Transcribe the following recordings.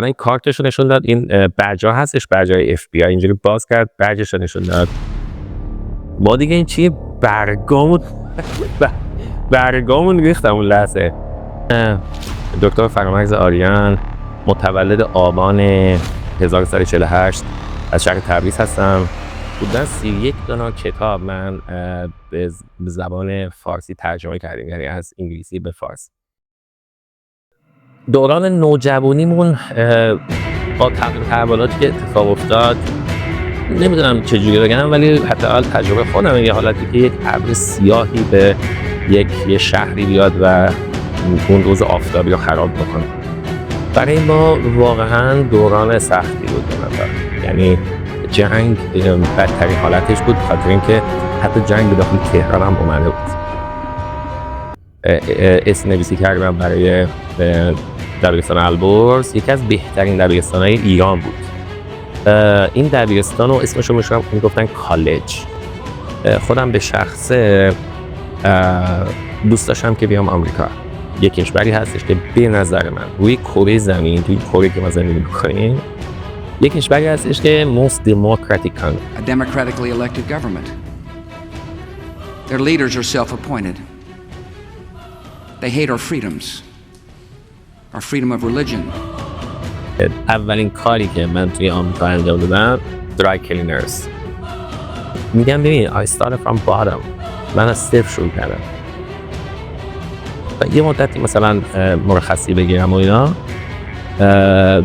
من این کارتشو نشون داد، این برجا هستش، برجای FBI، اینجوری باز کرد برجشو نشون داد. ما دیگه این چیه برگامون ریختم اون لحظه. دکتر فرامرز آریان، متولد آبان 1348 از شهر تبریز هستم. حدوداً 31 دونه کتاب من به زبان فارسی ترجمه کردیم، یعنی از انگلیسی به فارسی. دوران نوجوانیمون با تحولاتی که اتفاق افتاد، نمیدونم چجوری بگم، ولی حتی تجربه خودم یه حالتی که یک ابر سیاهی به یه شهری بیاد و اون روز آفتابی رو خراب بکنه. برای ما واقعا دوران سختی بود به نظر. یعنی جنگ بدترین حالتش بود، خاطر اینکه حتی جنگ داخل تهران هم اومده بود. اسم نویسی کردم برای دبیرستان البرز، یکی از بهترین دبیرستان‌های ایران بود. این دبیرستان رو اسمشو میگفتن کالج. خودم به شخصه دوست داشتم که بیام آمریکا. یک کشوری هستش که به نظر من روی کره زمین، توی کره که ما زندگی می‌کنیم، یک کشوری هستش که most democratic country. A democratically elected government. Their leaders are self-appointed. They hate our freedoms. Our freedom of religion. اولین کاری که من توی آمریکا انجام دادم dry cleaners. میگم ببین I started from bottom. من از صفر شروع کردم. و یه مدتی مثلا مرخصی بگیرم و اینا،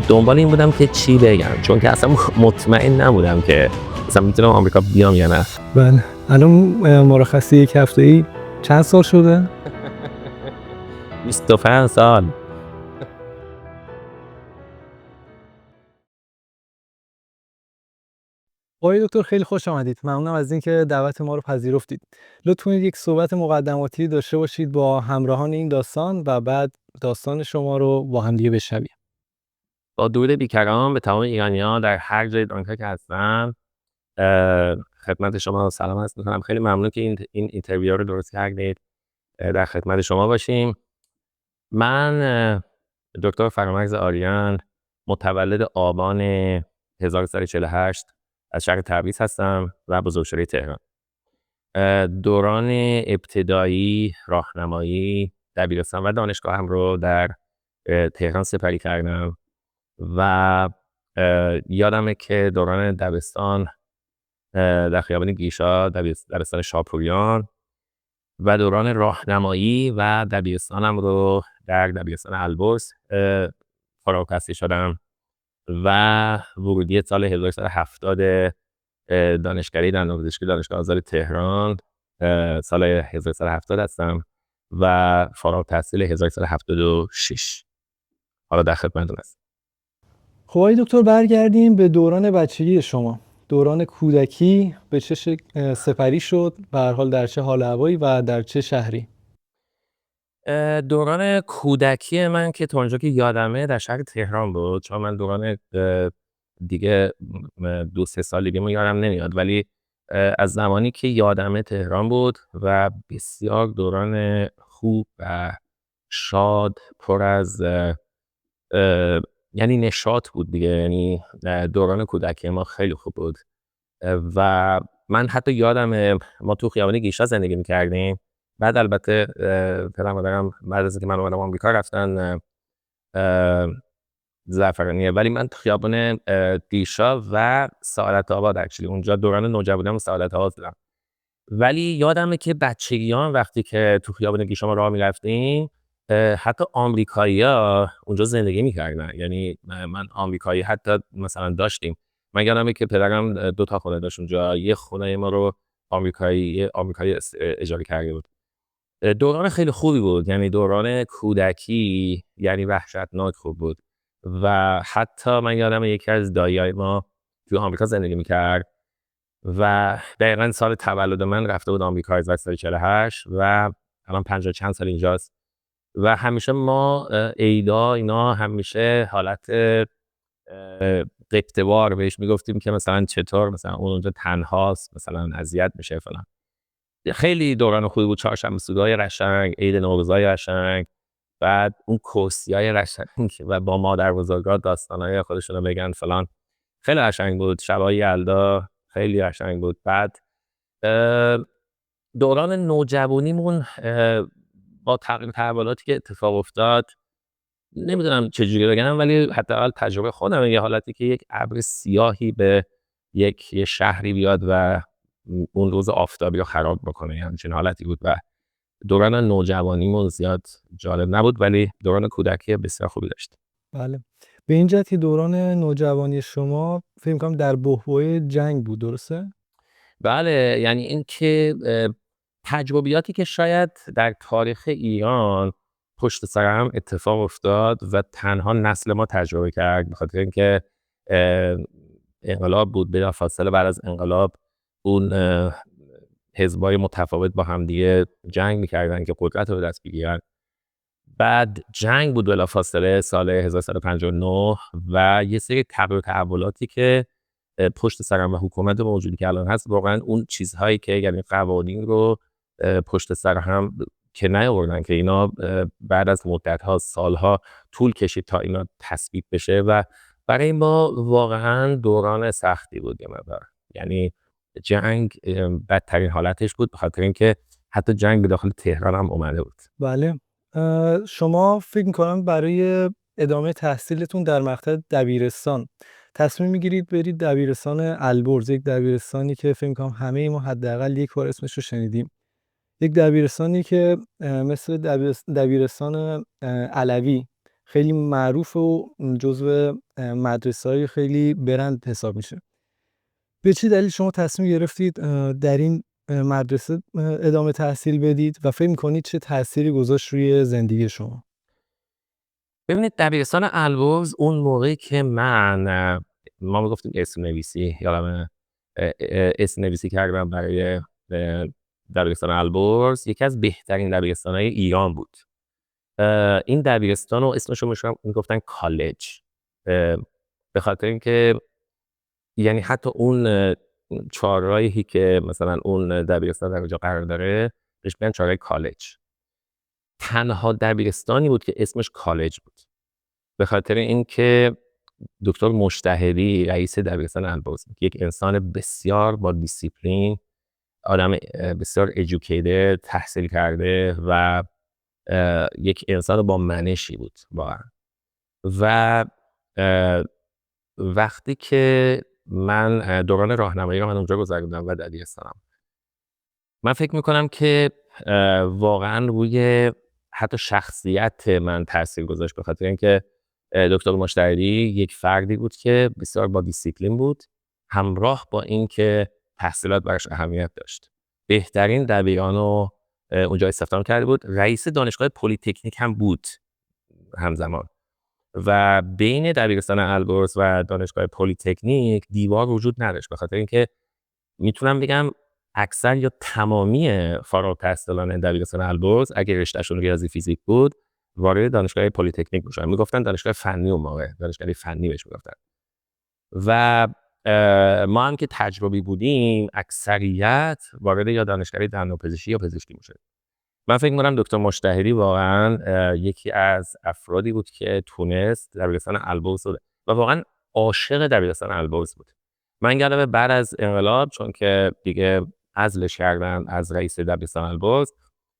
دنبال این بودم که چی بگم، چون که اصلا مطمئن نبودم که مثلا میتونم آمریکا بیام یا نه. بله. الان مرخصی یک هفته‌ای چند سال شده؟ 25 سال. آقای دکتر خیلی خوش آمدید. ممنونم از اینکه دعوت ما رو پذیرفتید. لطف کنید یک صحبت مقدماتی داشته باشید با همراهان این داستان و بعد داستان شما رو با هم دیگه بشنویم. با درود بیکران به تمام ایرانی‌ها در هر جای دنیا که هستن، خدمت شما سلام عرض می‌کنم. خیلی ممنون که این اینترویو رو درست کردید. در خدمت شما باشیم. من دکتر فرامرز آریان، متولد آبان 1348 از شهر تبریز هستم و بزرگشهر تهران. دوران ابتدایی، راهنمایی، دبیرستان و دانشگاهم رو در تهران سپری کردم و یادمه که دوران دبستان در خیابان گیشا، دبستان شاپوریان، و دوران راهنمایی و دبیرستانم رو در دبیرستان البرز فارغ التحصیل شدم و ورودی سال 1370 دانشگاهی دندانپزشکی دانشگاه آزاد تهران سال 1370 هستم و فارغ التحصیل 1376. حالا در خدمتتون هستم. خب آقای دکتر برگردیم به دوران بچگی شما. دوران کودکی به چه شکل سپری شد؟ به هر حال در چه حال و هوایی و در چه شهری؟ دوران کودکی من که تا اونجا که یادمه در شهر تهران بود، چون من دوران دیگه 2-3 سال دیگه یادم نمیاد، ولی از زمانی که یادمه تهران بود و بسیار دوران خوب و شاد، پر از یعنی نشاط بود دیگه. یعنی دوران کودکی ما خیلی خوب بود و من حتی یادمه ما تو خیابان گیشا زندگی می‌کردیم. بعد البته پدر مادرم بعد از اینکه من اومدم آمریکا رفتن زعفرانیه، ولی من تو خیابان گیشا و سعادت آباد اکچولی اونجا دوران نوجوانی‌ام سعادت آباد بودم. ولی یادمه که بچگیام وقتی که تو خیابان گیشا ما راه می‌رفتیم، حتی آمریکایی‌ها اونجا زندگی می‌کردن. یعنی من آمریکایی حتی مثلا داشتیم. من یادمه که پدرم 2 تا خونه داشت اونجا، یه خونه ما رو آمریکایی اجاره کرده بود. دوران خیلی خوبی بود، یعنی دوران کودکی، یعنی وحشتناک خوب بود. و حتی من یادمه یکی از دایی‌های ما تو آمریکا زندگی می‌کرد و دقیقاً سال تولد من رفته بود آمریکا 1348 و الان 50 چند سال اینجاست. و همیشه ما عیدا اینا همیشه حالت قبطه‌وار بهش میگفتیم که مثلا چطور مثلا اون اونجا تنهاست، مثلا اذیت میشه فلان. خیلی دوران خوبی بود. چهارشنبه سوری قشنگ، عید نوروزای قشنگ بعد اون کوسیای قشنگ و با مادربزرگا داستانای خودشونو بگن فلان، خیلی قشنگ بود. شبای یلدا خیلی قشنگ بود. بعد دوران نوجوانیمون با تغییر تحولاتی که اتفاق افتاد، نمیدونم چجوری بگم، ولی حداقل تجربه خودم یه حالتی که یک ابر سیاهی به یه شهری بیاد و اون روز آفتابی رو خراب بکنه، همچین حالتی بود. و دوران نوجوانیمون زیاد جالب نبود، ولی دوران کودکی بسیار خوبی داشت. بله. به این جهت که دوران نوجوانی شما فکر می‌کنم در بحبوحه جنگ بود، درسته؟ بله، یعنی این که تجربیاتی که شاید در تاریخ ایران پشت سر هم اتفاق افتاد و تنها نسل ما تجربه کرد، بخاطر اینکه انقلاب بود. بلافاصله بعد از انقلاب اون حزبای متفاوت با همدیگه جنگ میکردن که قدرت رو دست بگیرن. بعد جنگ بود بلافاصله سال 1359 و یه سری تغییر و تحولاتی که پشت سر هم و حکومت موجودی که الان هست، واقعا اون چیزهایی که یعنی قوانین رو پشت سر هم که نیاوردن، که اینا بعد از مدت‌ها سالها طول کشید تا اینا تثبیت بشه و برای ما واقعا دوران سختی بود یه مقدار. یعنی جنگ بدترین حالتش بود، به خاطر اینکه حتی جنگ به داخل تهران هم اومده بود. بله. شما فکر می‌کنم برای ادامه تحصیلتون در مقطع دبیرستان تصمیم می‌گیرید برید دبیرستان البرز، یک دبیرستانی که فکر می‌کنم همه ما حداقل یک بار اسمش رو شنیدیم. یک دبیرستانی که مثل دبیرستان علوی خیلی معروف و جزو مدرسه‌های خیلی برند حساب میشه. به چه دلیل شما تصمیم گرفتید در این مدرسه ادامه تحصیل بدید و فکر می‌کنید چه تأثیری گذاشت روی زندگی شما؟ ببینید، دبیرستان البرز اون موقعی که ما میگفتیم اسم نویسی، یادمه اسم نویسی کردم برای دبیرستان البرز، یکی از بهترین دبیرستان‌های ایران بود. این دبیرستان رو اسمش رو میگفتن کالج، به خاطر اینکه یعنی حتی اون چهارراهی که مثلا اون دبیرستان در اونجا قرار داره بهش میگن چهارراه کالج. تنها دبیرستانی بود که اسمش کالج بود، به خاطر اینکه دکتر مجتهدی رئیس دبیرستان البرز، یک انسان بسیار با دیسیپلین، آدم بسیار educated، تحصیل کرده و یک انسان با منشی بود واقعا. و وقتی که من دوران راهنمایی رو من اونجا گذروندم و دبیرستانم، من فکر میکنم که واقعا روی حتی شخصیت من تاثیر گذاشت، به خاطر اینکه دکتر مجتهدی یک فردی بود که بسیار با دیسیپلین بود، همراه با اینکه تحصیلات براش اهمیت داشت. بهترین دبیران رو اونجا استخدام کرده بود. رئیس دانشگاه پلی‌تکنیک هم بود همزمان. و بین دبیرستان البرز و دانشگاه پلی‌تکنیک دیوار وجود نداشت، به خاطر اینکه میتونم بگم اکثر یا تمامی فارغ التحصیلان دبیرستان البرز اگه رشتهشون ریاضی فیزیک بود وارد دانشگاه پلی‌تکنیک میشدن. میگفتن دانشگاه فنی، اون موقع دانشگاه فنی بهش میگفتن. و ما هم که تجربی بودیم اکثریت وارد یا دانشگاه دندانپزشکی یا پزشکی میشد. من فکر می‌کنم دکتر مجتهدی واقعا یکی از افرادی بود که تونست دبیرستان البرز رو و واقعا عاشق دبیرستان البرز بود. من یادمه بعد از انقلاب، چون که دیگه عزلش کردن از رئیس دبیرستان البرز،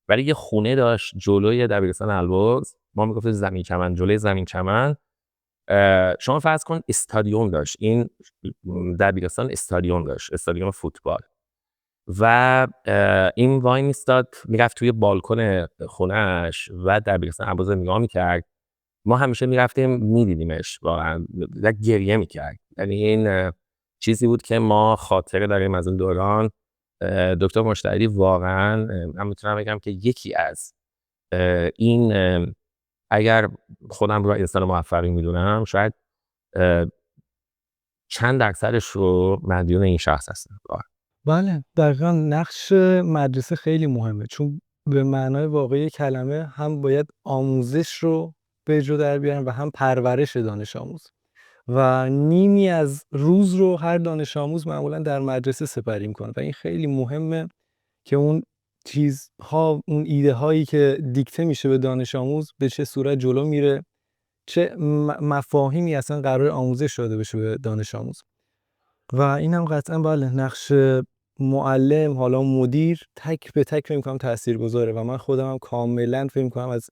ولی یه خونه داشت جلوی دبیرستان البرز، ما میگفتیم زمین چمن، جلوی زمین چمن. شما فرض کن استادیوم داشت، این دبیرستان استادیوم داشت، استادیوم فوتبال. و این وای میستاد، میرفت توی بالکن خونهش و دبیرستان البرز نگاه میکرد. ما همیشه میرفتیم میدیدیمش، واقعا گریه میکرد. یعنی این چیزی بود که ما خاطره داریم از اون دوران. دکتر مجتهدی واقعا من میتونم بگم که یکی از این، اگر خودم رو انسان موفقی میدونم، شاید چند درصدش رو مدیون این شخص هستم. بله، دقیقاً نقش مدرسه خیلی مهمه، چون به معنای واقعی کلمه هم باید آموزش رو به اجرا در بیارن و هم پرورش دانش آموز. و نیمی از روز رو هر دانش آموز معمولاً در مدرسه سپری میکنه و این خیلی مهمه که اون چیزها، اون ایده هایی که دیکته میشه به دانش آموز به چه صورت جلو میره، چه مفاهیمی اصلا قرار آموزش داده بشه به دانش آموز. و اینم قطعا بله، نقش معلم، حالا مدیر، تک به تک فکر می‌کنم تاثیرگذاره و من خودم هم کاملا فکر می‌کنم از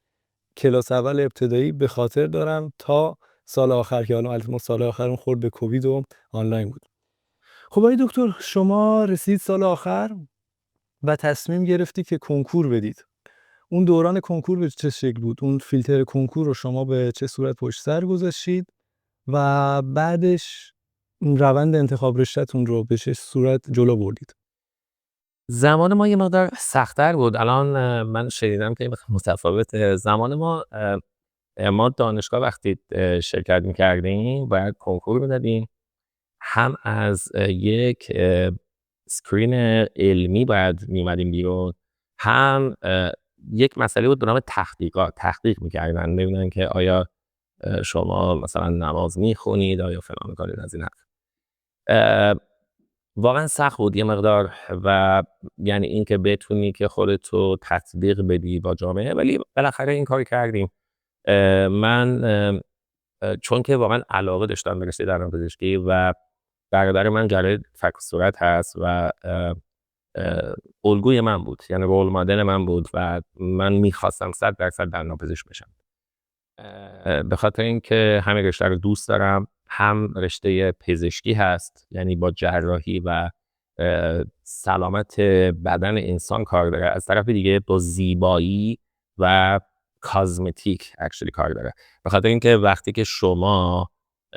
کلاس اول ابتدایی به خاطر دارم تا سال آخر که حالا البته ما سال آخرمون خورد به کووید و آنلاین بود. خب آقای دکتر، شما رسید سال آخر و تصمیم گرفتی که کنکور بدید. اون دوران کنکور به چه شکل بود؟ اون فیلتر کنکور رو شما به چه صورت پشت سر گذاشتید و بعدش روند انتخاب رشته‌تون رو به چه صورت جلو بردید؟ زمان ما یه مقدار سخت‌تر بود. الان من شنیدم که متفاوته. زمان ما دانشگاه وقتی شرکت می‌کردیم باید کنکور می‌دادیم. هم از یک اسکرین علمی باید می‌اومدیم بیرون، هم یک مسئله بود به نام تحقیقات. تحقیق می‌کردن ببینن که آیا شما مثلا نماز می‌خونید، آیا فلان می‌کنید از این حرف. واقعا سخت بود یه مقدار و یعنی این که بتونی که خودتو تطبیق بدی با جامعه، ولی بالاخره این کار کردیم. من چون که واقعا علاقه داشتم به رشته دندانپزشکی و برادر من جراح فک و صورت هست و الگوی من بود، یعنی رول مدل من بود و من میخواستم 100% دندانپزشک بشم. به خاطر اینکه هم رشته رو دوست دارم، هم رشته پزشکی هست، یعنی با جراحی و سلامت بدن انسان کار داره، از طرف دیگه با زیبایی و کازمتیک اکچولی کار داره. به خاطر اینکه وقتی که شما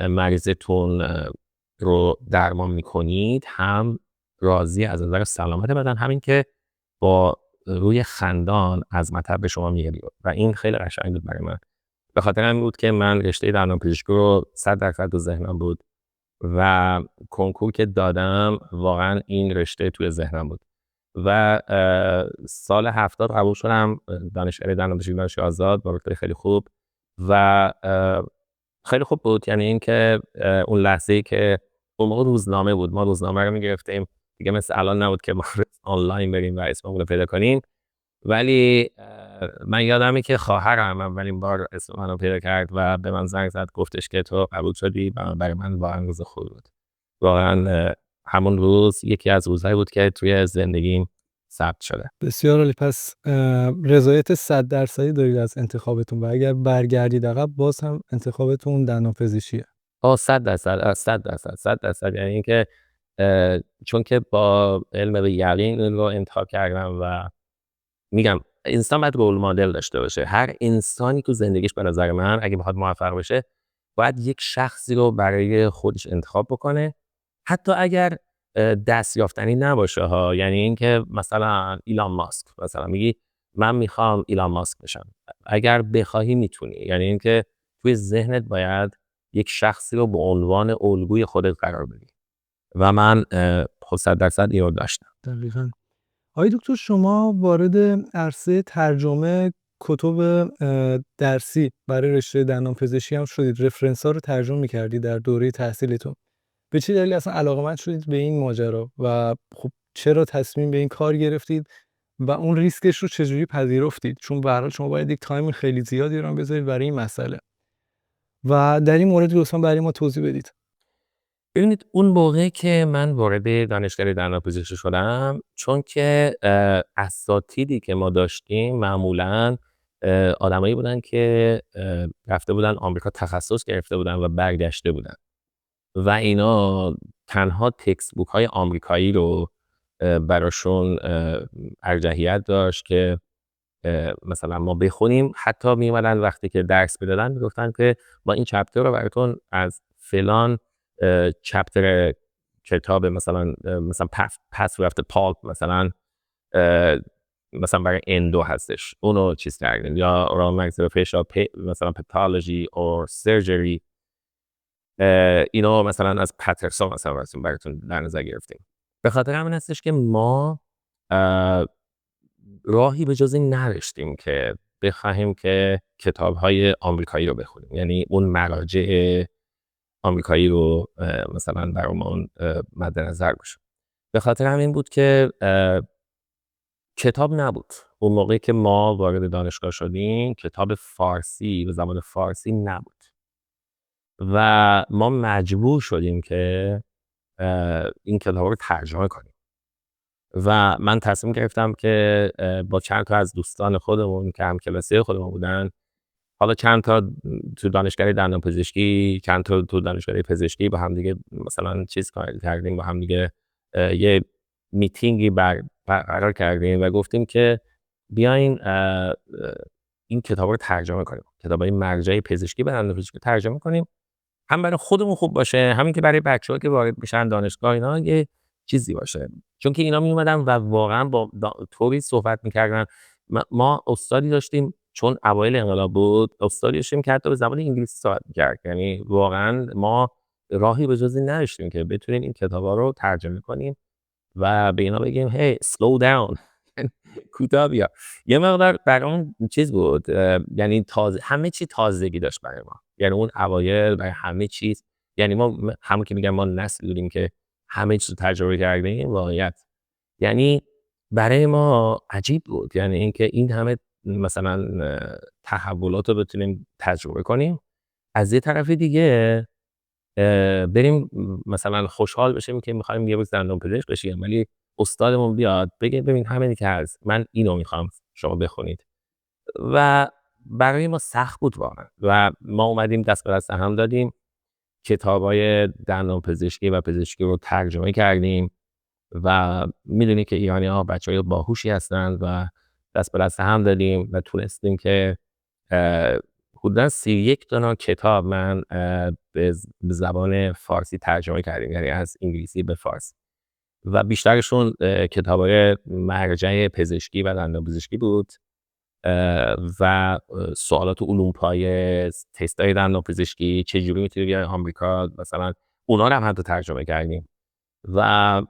مریضتون رو درمان میکنید، هم راضی از نظر سلامت بدن، همین که با روی خندان از مطب به شما میگه و این خیلی قشنگ بود برای من. به خاطر همین بود که من رشته دندانپزشکی رو 100% تو ذهنم بود و کنکور که دادم واقعا این رشته توی ذهنم بود و سال 70 قبول شدم دانشگاه دندانپزشکی دانشگاه آزاد با رتبه خیلی خوب و خیلی خوب بود. یعنی این که اون لحظه‌ای که اون موقع روزنامه بود، ما روزنامه رو می‌گرفتیم دیگه، مثل الان نبود که ما آنلاین بریم و اسممون رو پیدا کنیم. ولی من یادمه که خواهرم اولین بار اسم منو پیدا کرد و به من زنگ زد، گفتش که تو قبول شدی. برای من واقعا روز خوبی بود. واقعا همون روز یکی از روزهایی بود که توی زندگیم ثبت شده. بسیار عالی. پس رضایت 100% دارید از انتخابتون و اگر برگردید عقب باز هم انتخابتون دندانپزشکیه. 100%. یعنی اینکه چون که با علم به یقین این رو انتخاب کردم و میگم انسان باید رول مدل داشته باشه. هر انسانی تو زندگیش به نظر من اگه بخواد موفق بشه باید یک شخصی رو برای خودش انتخاب بکنه، حتی اگر دستیافتنی نباشه ها. یعنی اینکه مثلا ایلان ماسک، مثلا میگی من میخوام ایلان ماسک بشم، اگر بخواهی میتونی. یعنی اینکه توی ذهنت باید یک شخصی رو به عنوان الگوی خودت قرار بدی و من 100% این رو داشتم. دقیقاً. آقای دکتر، شما وارد عرصه ترجمه کتب درسی برای رشته دندانپزشکی هم شدید. رفرنس‌ها رو ترجمه می‌کردید در دوره تحصیلتون. به چه دلیلی اصلا علاقه‌مند شدید به این ماجرا و خب چرا تصمیم به این کار گرفتید و اون ریسکش رو چجوری پذیرفتید؟ چون به هر حال شما باید یک تایم خیلی زیادی رو هم بذارید برای این مسئله و در این مورد لطفاً برای ما توضیح بدید. ببینید اون موقعی که من وارد دانشگاه دندانپزشکی شدم، چون که اساتیدی که ما داشتیم معمولاً آدمایی بودن که رفته بودن آمریکا تخصص گرفته بودن و برگشته بودن و اینا تنها تکست بوک های آمریکایی رو براشون ارجحیت داشت که مثلا ما بخونیم. حتی میومدن وقتی که درس میدادن میگفتن که ما این چپتر رو براتون از فلان چپتر کتاب مثلا پس رفته پالپ مثلا برای اندو هستش، اونو چیز کردیم، یا اورال ماکسیلوفیشال مثلا پاتولوژی اور سرجری، اینو مثلا از پترسون مثلا براتون در نظر گرفتیم. به خاطر همین هستش که ما راهی به جز این نداشتیم که بخواهیم که کتاب‌های آمریکایی رو بخونیم، یعنی اون مراجع آمریکایی رو مثلا برامون مد نظر باشه. به خاطر همین بود که کتاب نبود. اون موقعی که ما وارد دانشگاه شدیم کتاب فارسی به زبان فارسی نبود و ما مجبور شدیم که این کتاب رو ترجمه کنیم و من تصمیم گرفتم که با چند تا از دوستان خودمون که همکلاسی خودمون بودن، حالا چند تا تو دانشگاه دندانپزشکی، چند تا تو دانشگاه پزشکی، با هم دیگه مثلا چیز کردیم، با هم دیگه یه میتینگی برقرار کردیم و گفتیم که بیاین این کتاب رو ترجمه کنیم، کتابای مرجع پزشکی و دندانپزشکی ترجمه کنیم، هم برای خودمون خوب باشه، همین که برای بچه‌ها که وارد میشن دانشگاه اینا یه چیزی باشه. چون که اینا میومدن و واقعا با طوری صحبت میکردن. ما استادی داشتیم، چون اوایل انقلاب بود، استادی داشتیم که حتی به زبان انگلیسی صحبت میکرد. یعنی واقعا ما راهی به جز این نداشتیم که بتونیم این کتابا رو ترجمه کنیم و به اینا بگیم hey slow down کوتاه بیا. یه مقدار برامون چیز بود، یعنی همه چی تازگی داشت برای ما. یعنی اون اوایل برای همه چیز، یعنی ما همون که میگم ما نسل بودیم که همه چیز رو تجربه کردیم واقعیت. یعنی برای ما عجیب بود، یعنی اینکه این همه مثلا تحولات رو بتونیم تجربه کنیم، از یه طرف دیگه بریم مثلا خوشحال بشیم که می‌خوایم یه روز دندانپزشک بشیم، ولی استادمون بیاد بگه ببین همینی که هست، من اینو می‌خوام شما بخونید. و برای ما سخت بود واقعا و ما اومدیم دست به دست هم دادیم، کتابای دندانپزشکی و پزشکی رو ترجمه کردیم و میدونی که ایرانی‌ها بچه‌های باهوشی هستن و دست به دست هم دادیم و تونستیم که حدوداً 31 تا کتاب من به زبان فارسی ترجمه کردیم، یعنی از انگلیسی به فارسی و بیشترشون کتابای مرجع پزشکی و دندانپزشکی بود و سوالات علوم پایه، تستای دندانپزشکی چجوری میتونی بیای آمریکا مثلا، اونا رو هم حتی ترجمه کردیم و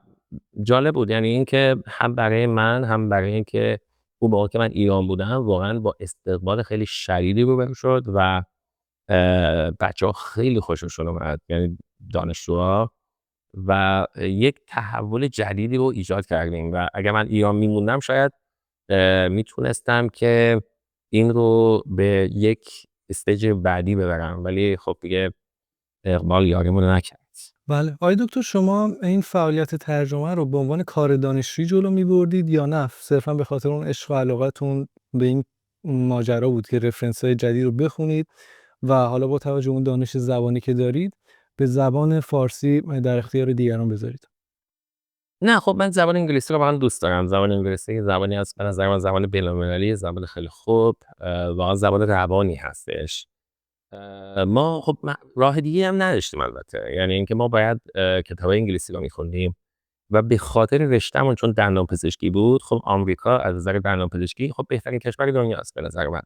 جالب بود. یعنی اینکه هم برای من هم برای اینکه اون موقع که من ایران بودم واقعا با استقبال خیلی شدیدی روبرو شد و بچه‌ها خیلی خوششون اومد، یعنی دانشجوها، و یک تحول جدیدی رو ایجاد کردیم و اگر من ایران میموندم شاید میتونستم که این رو به یک استیج بعدی ببرم، ولی خب دیگه اقبال یاریمون رو نکرد. بله. آقای دکتر شما این فعالیت ترجمه رو به عنوان کار دانشجویی جلو می‌بردید یا نه صرفاً به خاطر اون عشق و علاقتون به این ماجرا بود که رفرنس‌های جدید رو بخونید و حالا با توجه اون دانش زبانی که دارید به زبان فارسی در اختیار دیگران بذارید؟ نه خب من زبان انگلیسی رو واقعا دوست دارم. زبان انگلیسی زبانی است به نظر من زبان بین‌المللی، زبان خیلی خوب، واقعا زبان روانی هستش. ما خب راه دیگه هم نداشتیم البته، یعنی اینکه ما باید کتابای انگلیسی رو می‌خوندیم و به خاطر رشته‌مون چون دندانپزشکی بود، خب آمریکا از نظر دندانپزشکی خب بهترین کشور دنیاست به نظر من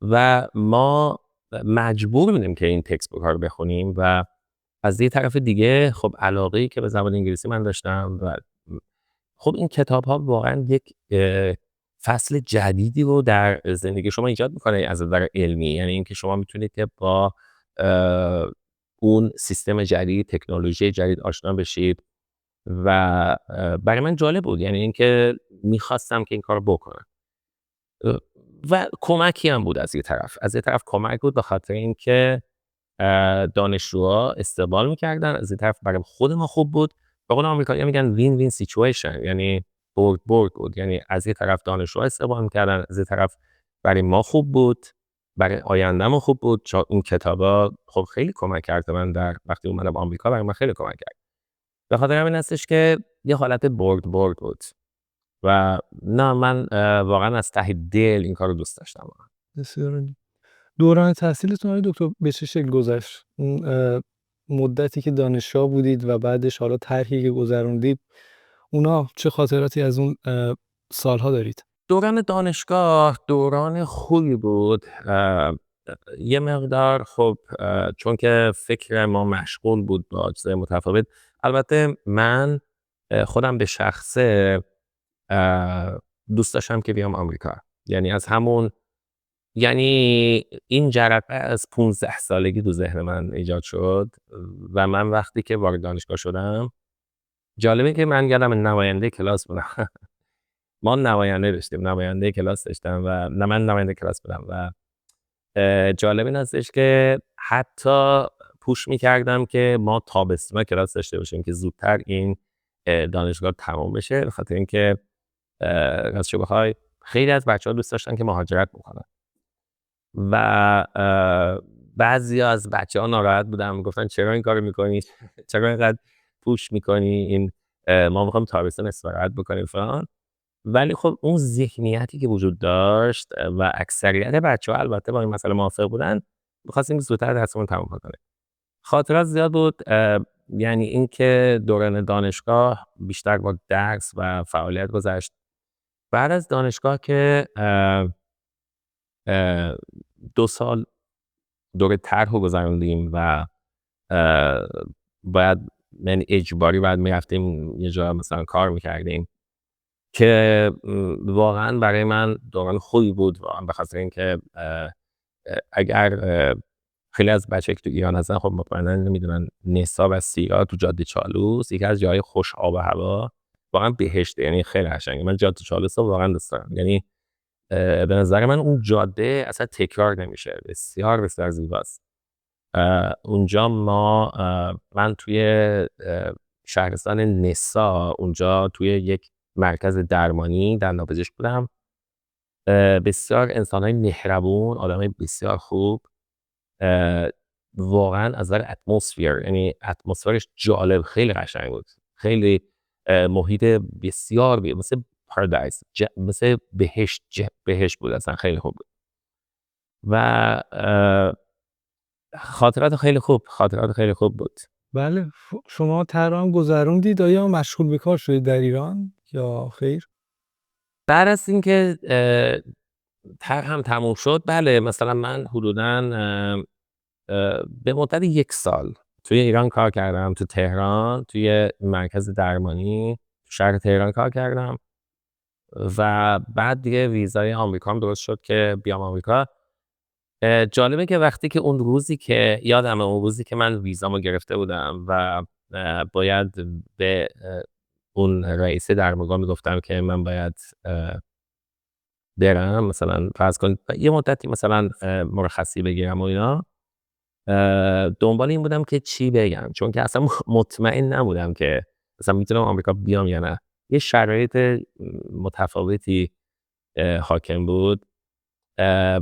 و ما مجبور بودیم که این تکست بوک‌ها رو بخونیم و از یه طرف دیگه خب علاقه‌ای که به زبان انگلیسی من داشتم و خب این کتاب‌ها واقعا یک فصل جدیدی رو در زندگی شما ایجاد می‌کنه از نظر علمی، یعنی اینکه شما میتونید که با اون سیستم جدید، تکنولوژی جدید آشنا بشید و برای من جالب بود، یعنی اینکه میخواستم که این کار بکنم و کمکی هم بود از یه طرف کمک بود به خاطر اینکه دانشجوها استقبال میکردن، از این طرف برای خود ما خوب بود. به قول آمریکایی‌ها میگن وین وین سیچویشن، یعنی برد برد بود، یعنی از یه طرف دانشجوها استقبال میکردن، از یه طرف برای ما خوب بود، برای آینده‌مون خوب بود، چون این کتابا خب خیلی کمک کرد من در وقتی اومدم آمریکا، برای من خیلی کمک کرد. به خاطر همین هستش که یه حالت برد برد بود و نه من واقعا از ته دل این کار رو دوست داشتم. بسیار عالی. دوران تحصیلتون آقای دکتر به چه شکل گذشت؟ اون مدتی که دانشجو بودید و بعدش حالا طرحی که گذروندید، اونا چه خاطراتی از اون سالها دارید؟ دوران دانشگاه دوران خوبی بود. یه مقدار خب چون که فکر ما مشغول بود با چیزای متفاوت. البته من خودم به شخصه دوست داشتم که بیام آمریکا، یعنی از همون، یعنی این جرقه از 15 سالگی تو ذهن من ایجاد شد و من وقتی که وارد دانشگاه شدم، جالبه که من یادم نماینده کلاس بودم ما نماینده داشتیم، نماینده کلاس داشتم و من نماینده کلاس بودم و جالب این هستش که حتی پوش می‌کردم که ما تابستونا کلاس داشته باشیم که زودتر این دانشگاه تمام بشه، به خاطر اینکه راستشو بخوای خیلی از بچه‌ها دوست داشتن که مهاجرت بکنن و بعضیا از بچه‌ها ناراحت بودن، میگفتن چرا این کارو می‌کنی؟ چرا اینقدر پوش می‌کنی؟ این ما می‌خوایم تابستون استراحت بکنیم فلان. ولی خب اون ذهنیتی که وجود داشت و اکثریت بچه‌ها البته با این مسئله موافق بودن، می‌خواستیم که زودتر درسمون تموم کنیم. خاطرات زیاد بود، یعنی اینکه دوران دانشگاه بیشتر با درس و فعالیت گذشت. بعد از دانشگاه که 2 سال دوره طرح رو گذروندیم و باید یعنی اجباری باید می‌رفتیم یه جا مثلا کار می‌کردیم که واقعا برای من دوران خوبی بود، واقعا به خاطر اینکه اگر خیلی از بچه‌ها که تو ایران هستن خب مطمئنا نمیدونن، نصاب از سیرا تو جاده چالوس یکی از جاهای خوش آب و هوا، واقعا بهشته، یعنی خیلی قشنگه. من جاده چالوس رو واقعا دوست دارم، یعنی به نظر من اون جاده اصلا تکرار نمیشه، بسیار بسیار زیباست. اونجا من توی شهرستان نسا اونجا توی یک مرکز درمانی دندانپزشک بودم. بسیار انسان‌های مهربون، آدمای بسیار خوب، واقعا از نظر اتمسفر، یعنی اتمسفرش جالب، خیلی قشنگ بود، خیلی محیط بسیار مثل پارادایس، مثل بهشت بود، اصلا خیلی خوب بود و خاطرات خیلی خوب بود. بله، شما طرح هم گذروندید، آیا مشغول به کار شدید در ایران یا خیر؟ بعد از اینکه طرح هم تموم شد، بله مثلا من حدوداً به مدت 1 سال توی ایران کار کردم، تو تهران، توی مرکز درمانی تو شهر تهران کار کردم و بعد دیگه ویزای آمریکام درست شد که بیام آمریکا. جالبه که وقتی که اون روزی که یادمه، اون روزی که من ویزامو گرفته بودم و باید به اون رئیس درمانگاه میگفتم که من باید برم، مثلا فرض کنید یه مدتی مثلا مرخصی بگیرم و اینا، دنبال این بودم که چی بگم، چون که اصلا مطمئن نبودم که مثلا میتونم آمریکا بیام یا نه. یه شرایط متفاوتی حاکم بود،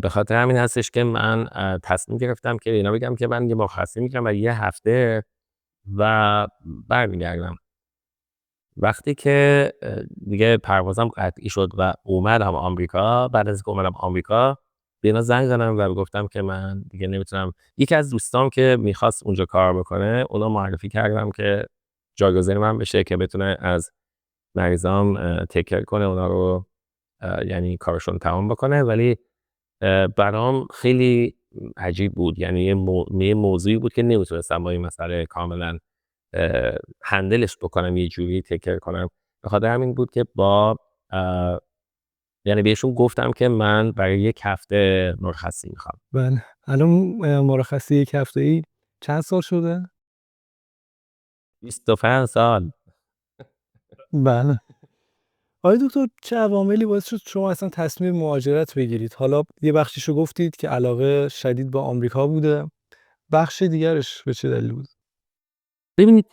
به خاطر همین هستش که من تصمیم گرفتم که اینا بگم که من یه مرخصی میگیرم و 1 هفته و برمیگردم. وقتی که دیگه پروازم قطعی شد و اومدم آمریکا، بعد از اینکه اومدم آمریکا به اینا زنگ زدم و گفتم که من دیگه نمیتونم. یکی از دوستام که میخواست اونجا کار بکنه، اونا معرفی کردم که جایگزین من بشه که بتونه از مریضام تیک کنه، اونا رو یعنی کارشون تمام بکنه. ولی برام خیلی عجیب بود، یعنی یه موضوعی بود که نمیتونستم با این مسئله کاملا هندلش بکنم، یه جوری تیک کنم. به خاطر همین بود که یعنی بهشون گفتم که من برای 1 هفته مرخصی میخوام. بله، الان مرخصی 1 هفته‌ای چند سال شده؟ 25 سال. بله. آقای دکتر، چه عواملی باعث شد شما اصلا تصمیم مهاجرت بگیرید؟ حالا یه بخشیشو گفتید که علاقه شدید به آمریکا بوده، بخش دیگرش به چه دلیل بود؟ ببینید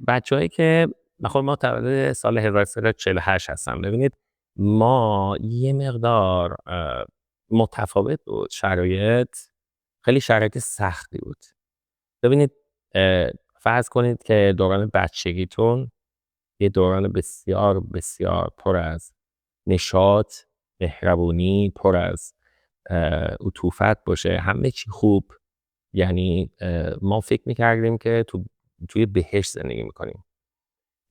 بچه‌هایی که خب ما تولد سال 1348 هستم، ببینید ما یه مقدار متفاوت بود، شرایط خیلی شرایط سختی بود. ببینید فرض کنید که دوران بچگیتون یه دوران بسیار بسیار پر از نشاط، مهربونی، پر از عطوفت باشه، همه چی خوب، یعنی ما فکر می‌کردیم که توی بهشت زندگی می‌کنیم.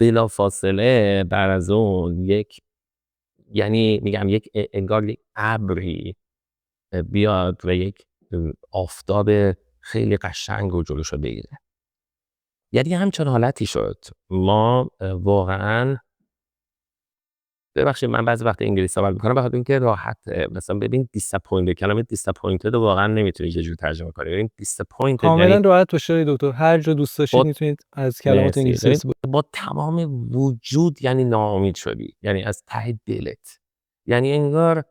بلافاصله بعد از اون یعنی میگم انگار یک ابری بیاد و یک آفتاب خیلی قشنگ رو جلوشو بگیره. یعنی همچون حالتی شد. ما واقعا ببخشید من بعضی وقت انگلیسی صحبت میکنم بخاطر اینکه راحت مثلا ببین disappointed کلمه disappointed رو واقعا نمیتونی یه جور ترجمه کنی. ببین disappointed کاملا یعنی راحت باشه دکتر، هر جا دوست داشتید با میتونید از کلمات مرسی انگلیسی ببین استفاده. با تمام وجود یعنی ناامید شدی، یعنی از ته دلت، یعنی انگار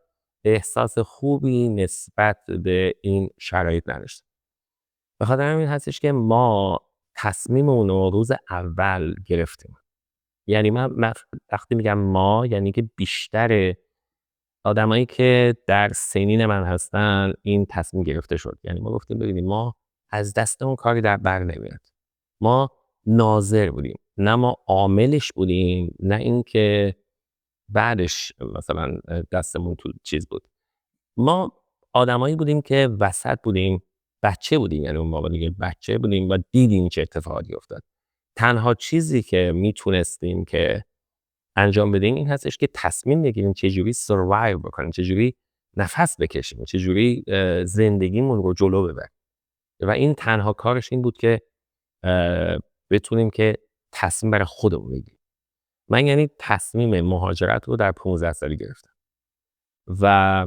احساس خوبی نسبت به این شرایط نداشتی. به خاطر همین هستش که ما تصمیممون رو روز اول گرفتیم. یعنی من وقتی میگم ما یعنی که بیشتر آدمایی که در سنین من هستن این تصمیم گرفته شد. یعنی ما گفتیم ببینید ما از دستمون کاری در بر نمیاد. ما ناظر بودیم، نه ما عاملش بودیم، نه اینکه بعدش مثلا دستمون تو چیز بود. ما آدمایی بودیم که وسط بودیم، بچه بودیم، یعنی اون موقع دیگه بچه بودیم و دیدیم چه اتفاقی افتاد. تنها چیزی که میتونستیم که انجام بدیم این هستش که تصمیم بگیریم چجوری سروایو بکنیم، چجوری نفس بکشیم، چجوری زندگیمون رو جلو ببریم. و این تنها کارش این بود که بتونیم که تصمیم برای خودمون بگیریم. من یعنی تصمیم مهاجرت رو در 15 سالگی گرفتم و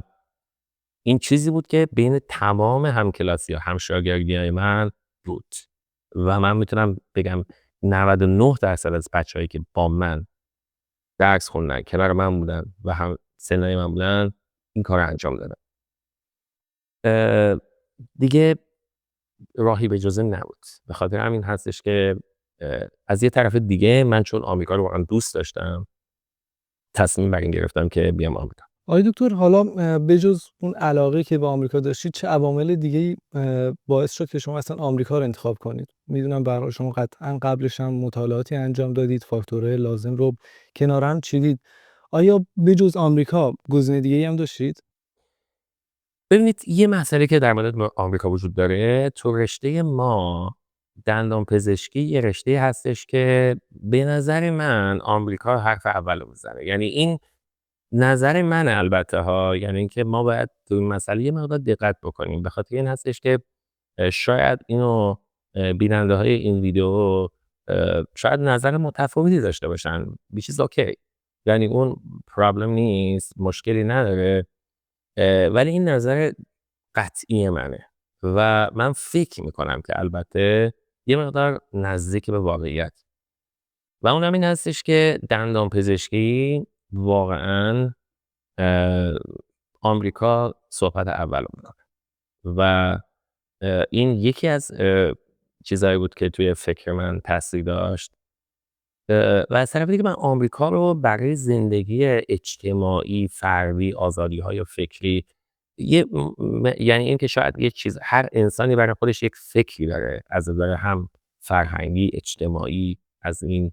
این چیزی بود که بین تمام همکلاسی‌ها، همشاگردیای من بود و من میتونم بگم 99% از بچه‌هایی که با من درس خوندن، کنار من بودن و هم سنای من بودن این کار رو انجام دادن. دیگه راهی به جز این نبود. به خاطر همین هستش که از یه طرف دیگه من چون آمریکا رو واقعا دوست داشتم تصمیم بر این گرفتم که بیام آمریکا. آقای دکتر حالا بجز اون علاقه که به آمریکا داشتید چه عوامل دیگه‌ای باعث شد که شما اصلا آمریکا رو انتخاب کنید؟ میدونم به هر حال شما قطعا قبلش هم مطالعاتی انجام دادید، فاکتورهای لازم رو کنار هم چیدید. آیا بجز آمریکا گزینه دیگه‌ای هم داشتید؟ ببینید یه مسئله که در مورد آمریکا وجود داره، تو رشته ما دندان پزشکی یه رشته هستش که به نظر من آمریکا حرف اولو میزنه. یعنی این نظر منه البته ها، یعنی اینکه ما باید تو این مسئله یه مقدار دقت بکنیم. به خاطر این هستش که شاید اینو بیننده های این ویدیو شاید نظر متفاوتی داشته باشن. which is okay. یعنی اون پرابلم نیست، مشکلی نداره، ولی این نظر قطعی منه و من فکر میکنم که البته یه مقدار نزدیک به واقعیت و اونم این هستش که دندان پزشکی واقعا آمریکا صحبت اول میکنه و این یکی از چیزایی بود که توی فکر من تاثیر داشت و از طرف دیگه من آمریکا رو برای زندگی اجتماعی، فردی، آزادی‌های فکری یعنی این که شاید یه چیز هر انسانی برای خودش یک فکری داره از نظر هم فرهنگی، اجتماعی، از این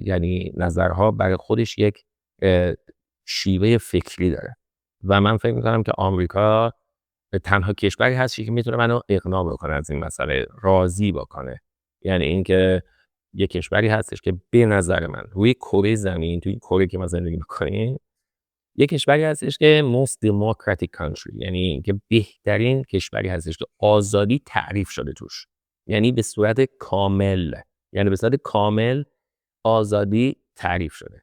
یعنی نظرها برای خودش یک شیوه فکری داره و من فکر می‌کنم که آمریکا تنها کشوری هست که میتونه منو اقناع بکنه از این مسئله، راضی بکنه. یعنی اینکه یه کشوری هستش که به نظر من روی کره زمین، توی کره که ما زندگی می‌کنیم، یه کشوری هستش که most democratic country، یعنی اینکه بهترین کشوری هستش که آزادی تعریف شده توش، یعنی به صورت کامل آزادی تعریف شده.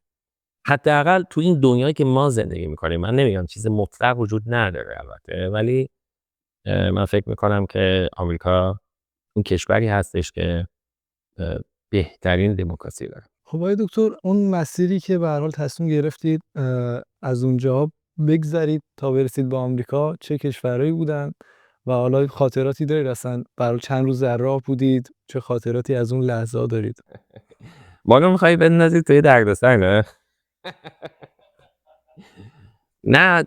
حداقل تو این دنیایی که ما زندگی می‌کنیم، من نمیگم چیز مطلق وجود نداره البته، ولی من فکر می‌کنم که آمریکا اون کشوری هستش که بهترین دموکراسی داره. خب آقای دکتر اون مسیری که به هر حال تصمیم گرفتید از اونجا بگذرید تا برسید به آمریکا چه کشورهایی بودن و حالا خاطراتی دارید اصلا به هر حال چند روز در راه بودید، چه خاطراتی از اون لحظه‌ها دارید؟ ما رو می‌خوای بندازی توی دردسر نه؟ نه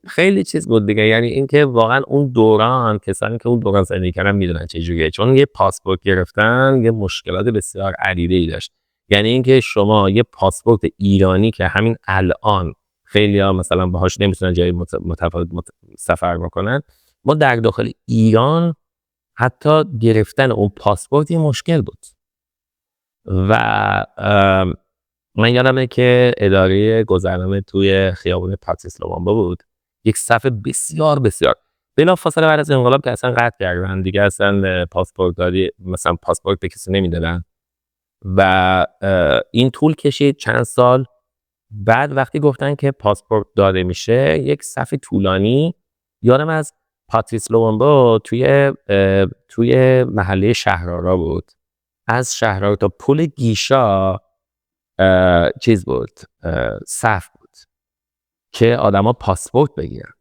خیلی چیز بود دیگه. یعنی اینکه واقعا اون دوران کسانی که اون دوران زندگی کردن میدونن چه جوریه، چون یه پاسپورت گرفتن یه مشکلات بسیار عدیده‌ای داشت. یعنی اینکه شما یه پاسپورت ایرانی که همین الان خیلی‌ها مثلا باهاش نمیتونن جای متفاوت سفر بکنن، ما در داخل ایران حتی گرفتن اون پاسپورت یه مشکل بود و من یادمه که اداره گذرنامه توی خیابون پاتیسلوانبا بود، یک صف بسیار بلافاصله بعد از انقلاب که اصلا قطع کردن دیگه، اصلا پاسپورت داری مثلا پاسپورت به کسی نمیدادن و این طول کشید چند سال بعد وقتی گفتن که پاسپورت داده میشه یک صف طولانی، یادم از پاتریس لومبو توی محله شهرآرا بود، از شهرآرا تا پل گیشا چیز بود، صف بود که آدما پاسپورت بگیرن.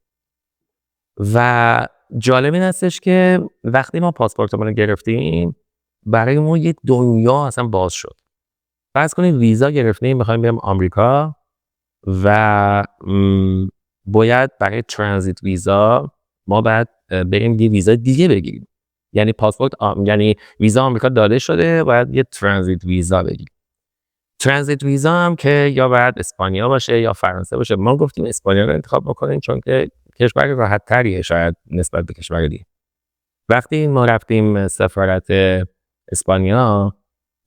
و جالب این هستش که وقتی ما پاسپورتمون رو گرفتیم برای ما یه دنیا اصلا باز شد. فرض کنید ویزا گرفتیم میخوایم بریم آمریکا و باید برای ترانزیت ویزا ما باید بریم یه ویزا دیگه بگیریم. یعنی یعنی ویزا آمریکا داده شده، باید یه ترانزیت ویزا بگیریم. ترانزیت ویزا هم که یا باید اسپانیا باشه یا فرانسه باشه. ما گفتیم اسپانیا رو انتخاب بکنیم چون که کشور راحت تریه شاید نسبت به کشور دیگه. وقتی ما رفتیم سفارت اسپانیا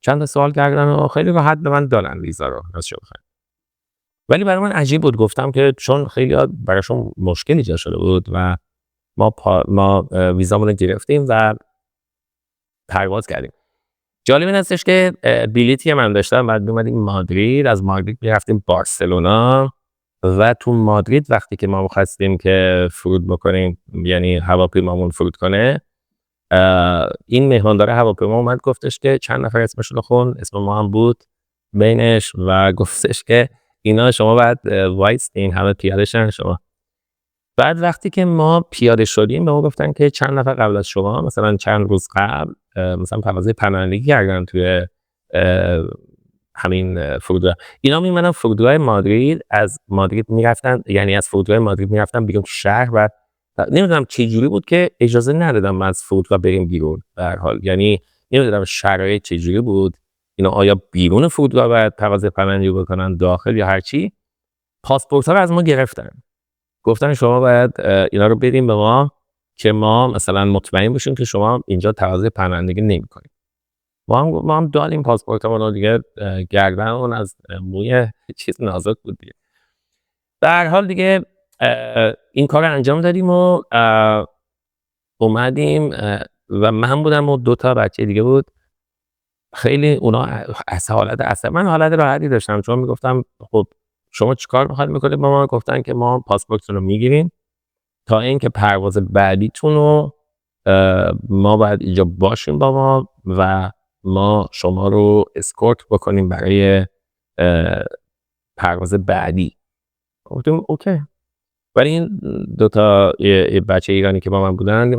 چند سوال کردن و خیلی راحت به من دادن ویزا رو راستش بخوام. ولی برای من عجیب بود، گفتم که چون خیلی براشون مشکل ایجاد شده بود و ما ویزامون رو گرفتیم و پرواز کردیم. جالب این هستش که بلیتی من داشتم، بعد اومدیم مادرید، از مادرید میرفتیم بارسلونا و تو مادرید وقتی که ما خواستیم که فرود بکنیم، یعنی هواپیمامون فرود کنه، این مهماندار هواپیما اومد گفتش که چند نفر اسمشون رو خون، اسم ما هم بود بینش و گفتش که اینا شما بعد وایستین همه پیاده شدن شما. بعد وقتی که ما پیاده شدیم به ما گفتن که چند نفر قبل از شما مثلا چند روز قبل مثلا پرواز پناهندگی کردن توی همین فرودگاه. اینا میمونن فرودگاه مادرید، از مادرید میرفتن، یعنی از فرودگاه مادرید میرفتن بیرون شهر و نمیدونم چه جوری بود که اجازه ندادم من از فرودگاه بریم بیرون. به هر حال یعنی نمیدونم شرایط چه جوری بود، اینا آیا بیرون فرودگاه باید پرواز پناهندگی بکنن داخل یا هر چی. پاسپورت‌ها رو از ما گرفتن، گفتن شما باید اینا رو بدیم به ما که ما مثلا مطمئن باشیم که شما اینجا پرواز پناهندگی نمی‌کنید. ما هم دادیم پاسپورتمون رو دیگه، گردن اون از موی چیز نازک بود دیگه. به هر حال دیگه این کار رو انجام دادیم و اومدیم و من بودم و 2 تا بچه دیگه بود. خیلی اونا از حالت عصبی، من حالت راحتی داشتم چون میگفتم خب شما چیکار میخواید میکنید با ما؟ گفتن که ما پاسپورتتون رو میگیریم تا اینکه پرواز بعدیتون رو ما باید اینجا باشیم با ما و ما شما رو اسکورت بکنیم برای پرواز بعدی. گفتم اوکی. ولی این 2 تا بچه ایرانی که با من بودن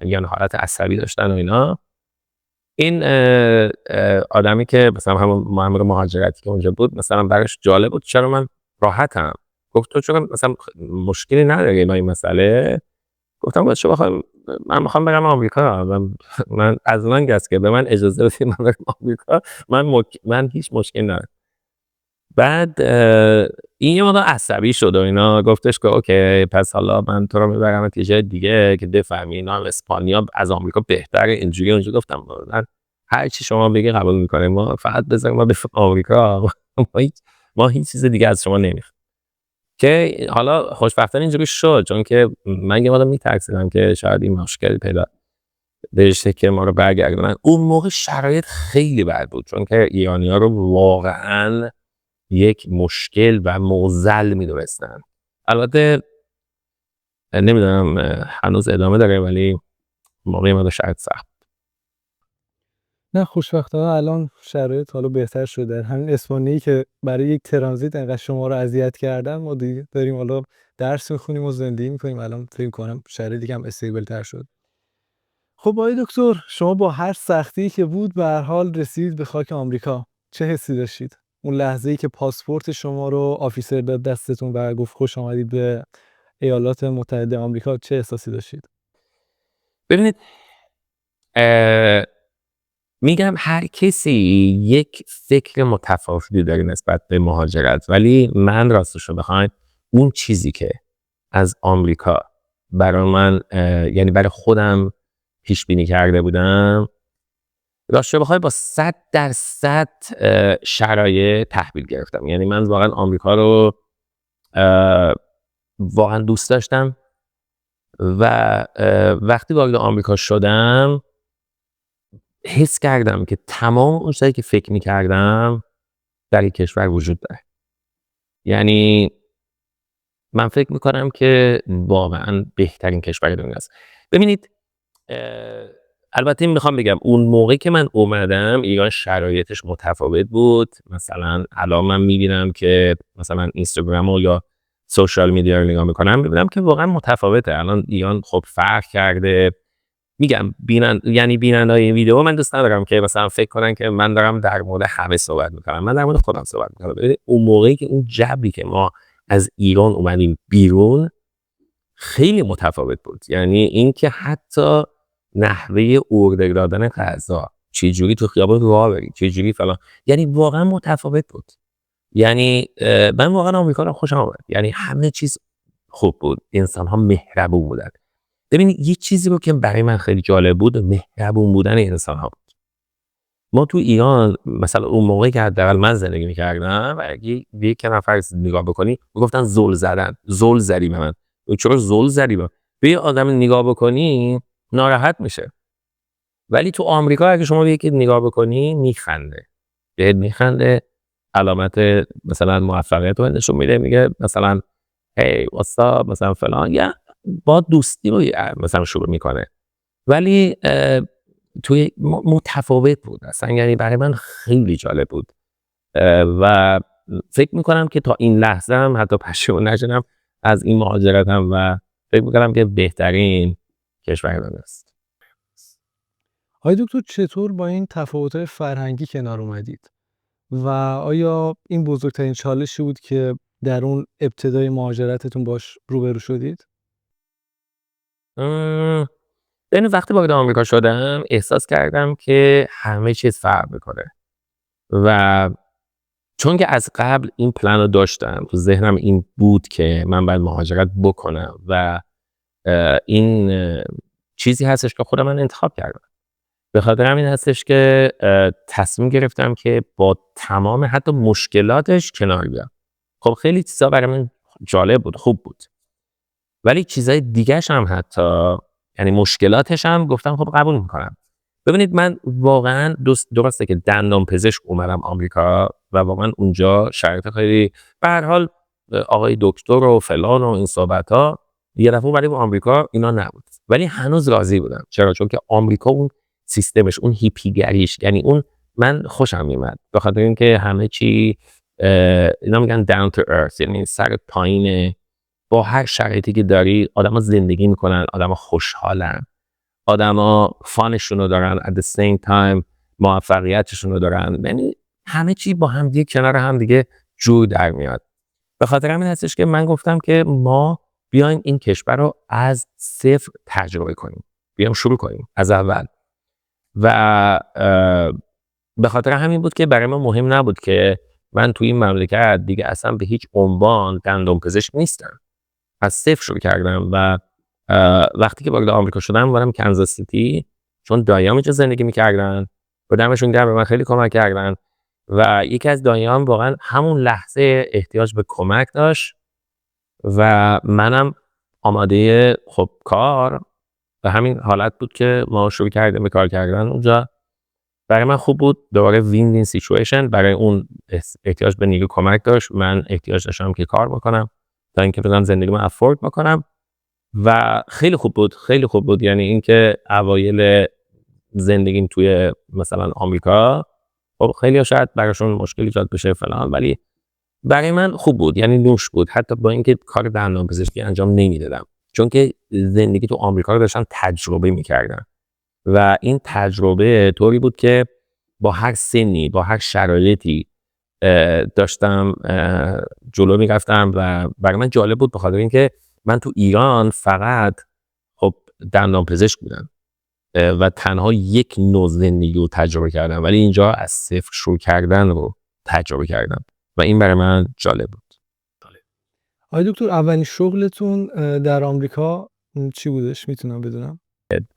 یعنی حالت عصبی داشتن و اینا. این آدمی که مثلا همون مأمور مهاجرتی که اونجا بود مثلا براش جالب بود چرا من راحتم. گفت تو چون مثلا مشکلی نداری با این مسئله؟ گفتم باید شما من میخوام برم آمریکا، من از من گست که به من اجازه بدید من برم آمریکا، من هیچ مشکلی ندارم. بعد این یه مقدار عصبی شد و اینا، گفتش که اوکی پس حالا من تو رو میبرم یه جای دیگه که بفهمی اینا اسپانیا از آمریکا بهتره اینجوری اونجوری. گفتم من هر چی شما بگی قبول میکنیم، ما فقط بذاریم ما به آمریکا، ما هیچ چیز دیگه از شما نمیخوایم. که حالا خوشبختانه اینجوری شد چون که من یه مقدار میترسیدم که شاید این مشکل پیدا بشه که ما رو برگردونن. اون موقع شرایط خیلی بد بود چون که ایرانی‌ها رو واقعاً یک مشکل و معضل میدونستن. البته نمیدونم هنوز ادامه داره ولی موقعی ما شاید سخت. نه خوشبختانه الان شرایط حالا بهتر شده. همین اسپانیایی که برای یک ترانزیت انقدر شما رو اذیت کردن ما دیگه داریم حالا درس میخونیم و زندگی میکنیم. الان فکر کنم شرایط دیگه هم استیبل تر شد. خب آقای دکتر شما با هر سختی که بود به هر حال رسید به خاک آمریکا. چه حسی داشتید؟ اون لحظه‌ای که پاسپورت شما رو آفیسر داد دستتون و گفت خوش آمدید به ایالات متحده آمریکا، چه احساسی داشتید؟ ببینید میگم هر کسی یک فکر متفاوتی داره نسبت به مهاجرت، ولی من راستشو بخواید اون چیزی که از آمریکا برای من یعنی برای خودم پیش بینی کرده بودم راستشو بخواید با 100% شرایط تحویل گرفتم. یعنی من واقعا آمریکا رو واقعا دوست داشتم و وقتی وارد آمریکا شدم حس کردم که تمام اون چیزایی که فکر می‌کردم در این کشور وجود داره. یعنی من فکر میکنم که واقعا بهترین کشور دنیاست. ببینید البته میخوام بگم اون موقعی که من اومدم ایران شرایطش متفاوت بود. مثلا الان من میبینم که مثلا اینستاگرام یا سوشال میدیا رو نگاه میکنم میبینم که واقعا متفاوته. الان ایران خب فرق کرده. میگم یعنی بیننده‌های این ویدیو من دوست ندارم که مثلا فکر کنن که من دارم در مورد همه صحبت میکنم. من در مورد خودم صحبت میکنم. ببینید اون موقعی که اون جبری که ما از ایران اومدیم بیرون خیلی متفاوت بود. یعنی اینکه حتی نحوه اوردر دادن غذا، چه جوری تو خیابان راه بری، چه جوری فلان، یعنی واقعا متفاوت بود. یعنی من واقعا آمریکا رو خوشم اومد. یعنی همه چیز خوب بود، انسان ها مهربون بودن. ببینید یه چیزی رو که برای من خیلی جالب بود مهربون بودن انسان ها بود. ما تو ایران مثلا اون موقعی که حداقل من زندگی می‌کردم و اگه یک نفر نگاه بکنی میگفتن زل زدن، زل زدی به من. چرا زل زدی به یه آدم نگاه بکنی ناراحت میشه. ولی تو آمریکا اگه شما به یکی نگاه بکنی میخنده، بهت میخنده، علامت مثلا موفقیت رو نشون میده، میگه مثلا هی واسا مثلا فلان، یا با دوستی رو مثلا شروع میکنه. ولی توی متفاوت بود اصلا. یعنی برای من خیلی جالب بود و فکر میکنم که تا این لحظه هم حتی پشیمون نشدم از این مهاجرتم و فکر میکنم که بهترین کشور دنیاست. آقای دکتر چطور با این تفاوت‌های فرهنگی کنار اومدید؟ و آیا این بزرگترین چالشی بود که در اون ابتدای مهاجرتتون باش روبرو شدید؟ یعنی وقتی وارد آمریکا شدم احساس کردم که همه چیز فرق میکنه و چون که از قبل این پلن رو داشتم تو ذهنم، این بود که من باید مهاجرت بکنم و این چیزی هستش که خودم من انتخاب کردم. به خاطر همین هستش که تصمیم گرفتم که با تمام حتی مشکلاتش کنار بیام. خب خیلی چیزا برای من جالب بود، خوب بود، ولی چیزای دیگه‌ش هم حتی یعنی مشکلاتش هم گفتم خب قبول میکنم. ببینید من واقعا درسته که دندان پزشک اومدم آمریکا و واقعا اونجا شرایط خیلی به هر حال آقای دکتر و فلان و این صحبت‌ها، یه دفعه برای آمریکا اینا نبود، ولی هنوز راضی بودم. چرا؟ چون که آمریکا اون سیستمش، اون هیپیگریش، یعنی اون من خوشم میاد به خاطر اینکه همه چی اینا میگن down to earth، یعنی سر پایینه. با هر شرایطی که داری آدما زندگی میکنن، آدما خوشحالن، آدما فانشون رو دارن، at the same time موفقیتشون رو دارن. یعنی همه چی با هم دیگه کنار هم دیگه جور در میاد. به خاطر همین هستش که من گفتم که ما بیایم این کشور رو از صفر تجربه کنیم، بیایم شروع کنیم از اول. و به خاطر همین بود که برای من مهم نبود که من توی این مملکت دیگه اصلا به هیچ عنوان دندان پزشک نیستم، از صفر شروع کردم. و وقتی که وارد آمریکا شدم اومدم کانزاس سیتی، چون داییام اینجا زندگی میکردن و دمشون گرم، به من خیلی کمک کردن و یکی از داییام واقعا همون لحظه احتیاج به کمک داشت و منم آماده خب کار، و همین حالت بود که ما شروع کردیم به کار کردن اونجا. برای من خوب بود، دوباره وین وین سیچویشن. برای اون احتیاج به نیرو کمک داشت، من احتیاج داشتم که کار بکنم تا اینکه بتونم زندگیمو افورد بکنم و خیلی خوب بود، خیلی خوب بود. یعنی اینکه اوایل زندگیم توی مثلا آمریکا خب خیلی شاید براشون مشکل ایجاد بشه فلان، ولی برای من خوب بود، یعنی نوش بود. حتی با اینکه کار دندان پزشکی انجام نمیدادم، چون که زندگی تو آمریکا رو داشتم تجربه میکردم و این تجربه طوری بود که با هر سنی، با هر شرایطی داشتم جلو میرفتم و برای من جالب بود به خاطر اینکه من تو ایران فقط خب دندان پزشک بودم و تنها یک نوع زندگی رو تجربه کردم، ولی اینجا از صفر شروع کردن رو تجربه کردم و این برای من جالب بود. آقای دکتر اولین شغلتون در آمریکا چی بودش میتونم بدونم؟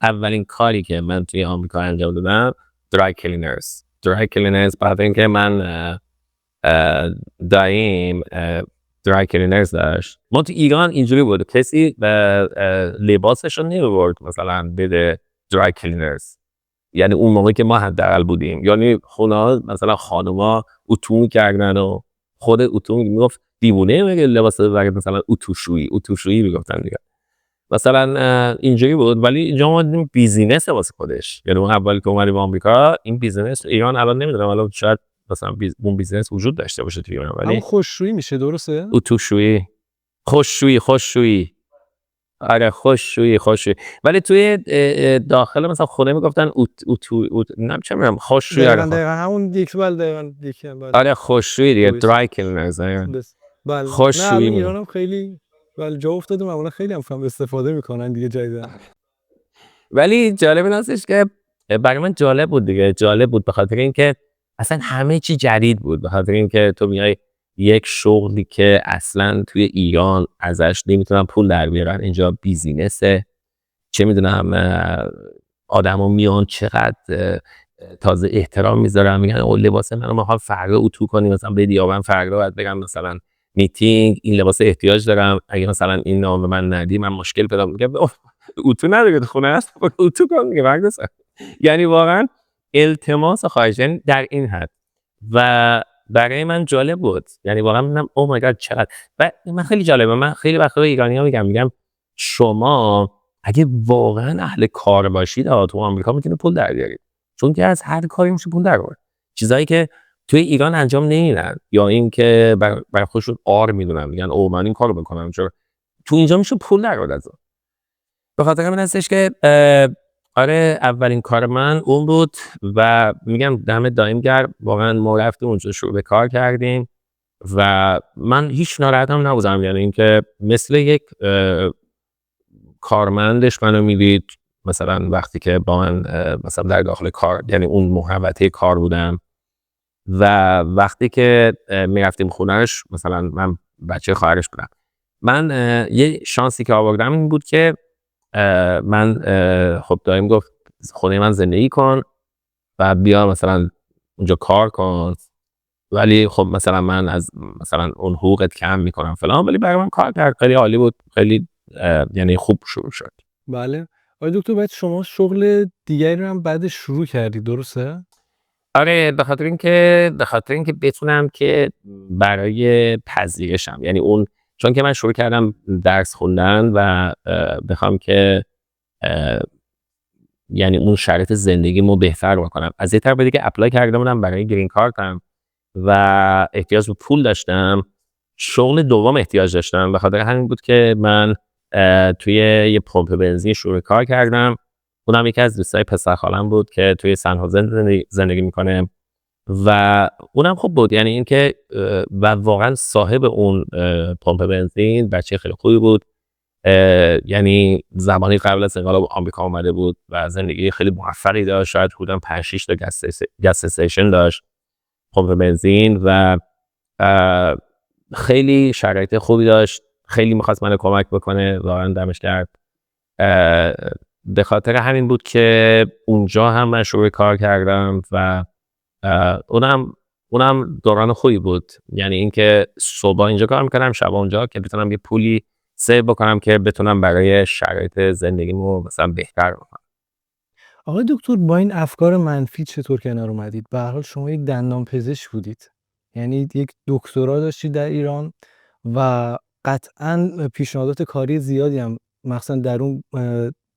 اولین کاری که من توی آمریکا انجام دادم درای کلینرز. بعد اینکه من داییم درای کلینرز داشت. ما تو ایران اینجوری بود کسی لباسش رو نمیبرد مثلا بده درای کلینرز، یعنی اون موقعی که ما حداقل بودیم، یعنی خونه مثلا خانوما اتو می‌کردن و خود اتو میگفت دیوونه مگه لباس ببره، مثلا اتوشویی میگفتن دیگه. مثلا اینجوری بود. ولی اینجا ما دیدیم بیزینس واسه خودش. یعنی اون اولی که اومدیم آمریکا این بیزینس ایران الان نمیدونم، حالا شاید مثلا اون بیزینس وجود داشته باشه توی ایران، همون ولی خوش‌رویی میشه درسته؟ اتوشویی، خوش‌شویی. آره خوش‌شویی. ولی توی داخل مثلا خونه میگفتن نمی‌دونم چه می‌دونم خوش‌شویی. دقیقاً آره همون یک دقیقاً یکی بله. آره خوش‌شویی دیگه، درسته. درای کلینرز. بله. نه خوش‌شویی الان میگن. ایران هم خیلی بله جا افتاده، معمولا خیلی هم فهم استفاده میکنن دیگه جدیدن. ولی جالب این هستش که برای من جالب بود دیگه. جالب بود به خاطر اینکه اصلا همه چی جدید بود. به خاطر اینکه تو میای یک شغلی که اصلا توی ایران ازش نمیتونن پول در بیارن، اینجا بیزینسه. چه میدونم آدما میان چقدر تازه احترام میذارن، میگن او لباس منو میخوام فردا اتو کنی، مثلا بدی یا من فردا باید بگم مثلا میتینگ این لباس احتیاج دارم، اگه مثلا این نام به من ندی من مشکل پیدا میکنم. اتو نداره خونه هست اتو کن دیگه برگرد. یعنی واقعا التماس خواهش، یعنی در این حد. و برای من جالب بود. یعنی واقعا میگم او مای گاد چقدر. و من خیلی جالبه، من خیلی وقتا به ایرانی‌ها میگم شما اگه واقعا اهل کار باشید تو آمریکا میتونید پول در بیارید، چون که از هر کاری میشه پول در آورد. چیزایی که توی ایران انجام نمیدن یا اینکه برای خودشون آر میدونن، میگن او من این کارو بکنم، چرا تو اینجا میشه پول در آورد از اون. به خاطر همین هستش که آره اولین کار من اون بود و میگم دم دایم گرم. واقعا ما رفتیم اونجا شروع به کار کردیم و من هیچ ناراحتم نبودم. یعنی اینکه مثل یک کارمندش منو میدید، مثلا وقتی که با من مثلا در داخل کار، یعنی اون محوطه کار بودم و وقتی که میرفتیم خونهش، مثلا من بچه خواهرش بودم. من یه شانسی که آوردم این بود که من خب دایم گفت خونه من زندگی کن و بیا مثلا اونجا کار کن، ولی خب مثلا من از مثلا اون حقوقت کم میکنم فلان، ولی برای من کار کرد. خیلی عالی بود، خیلی یعنی خوب شروع شد. بله. آقای دکتر بعد شما شغل دیگری رو هم بعدش شروع کردید درسته؟ آره به خاطر اینکه بتونم که برای پذیرشم، یعنی اون چون که من شروع کردم درس خوندن و بخوام که یعنی اون شرایط زندگیمو بهتر بکنم، از یه طرف دیگه اپلای کرده بودم برای گرین کارتم و احتیاج به پول داشتم، شغل دوم احتیاج داشتم. به خاطر همین بود که من توی یه پمپ بنزین شروع کار کردم. اونم یکی از دوستای پسر خالم بود که توی سن خوزه زندگی میکنه و اونم خوب بود. یعنی اینکه و واقعا صاحب اون پمپ بنزین بچه خیلی خوبی بود. یعنی زمانی قبل از انقلاب آمریکا اومده بود و زندگی خیلی موفقی داشت. شاید حدوداً 5-6 تا گس استیشن داشت، پمپ بنزین، و خیلی شرایط خوبی داشت. خیلی می‌خواست منو کمک بکنه، واقعا دمش گرم. به خاطر همین بود که اونجا هم من شروع کار کردم و اونم دوران خوبی بود. یعنی اینکه صبح اینجا کار می‌کردم، شب اونجا، که بتونم یه پولی سیو بکنم که بتونم برای شرایط زندگیمو مثلا بهتر بکنم. آقای دکتر با این افکار منفی چطور کنار اومدید؟ به هر حال شما یک دندانپزشک بودید. یعنی یک دکترا داشتید در ایران و قطعاً پیشنهادات کاری زیادی هم مخصوصاً در اون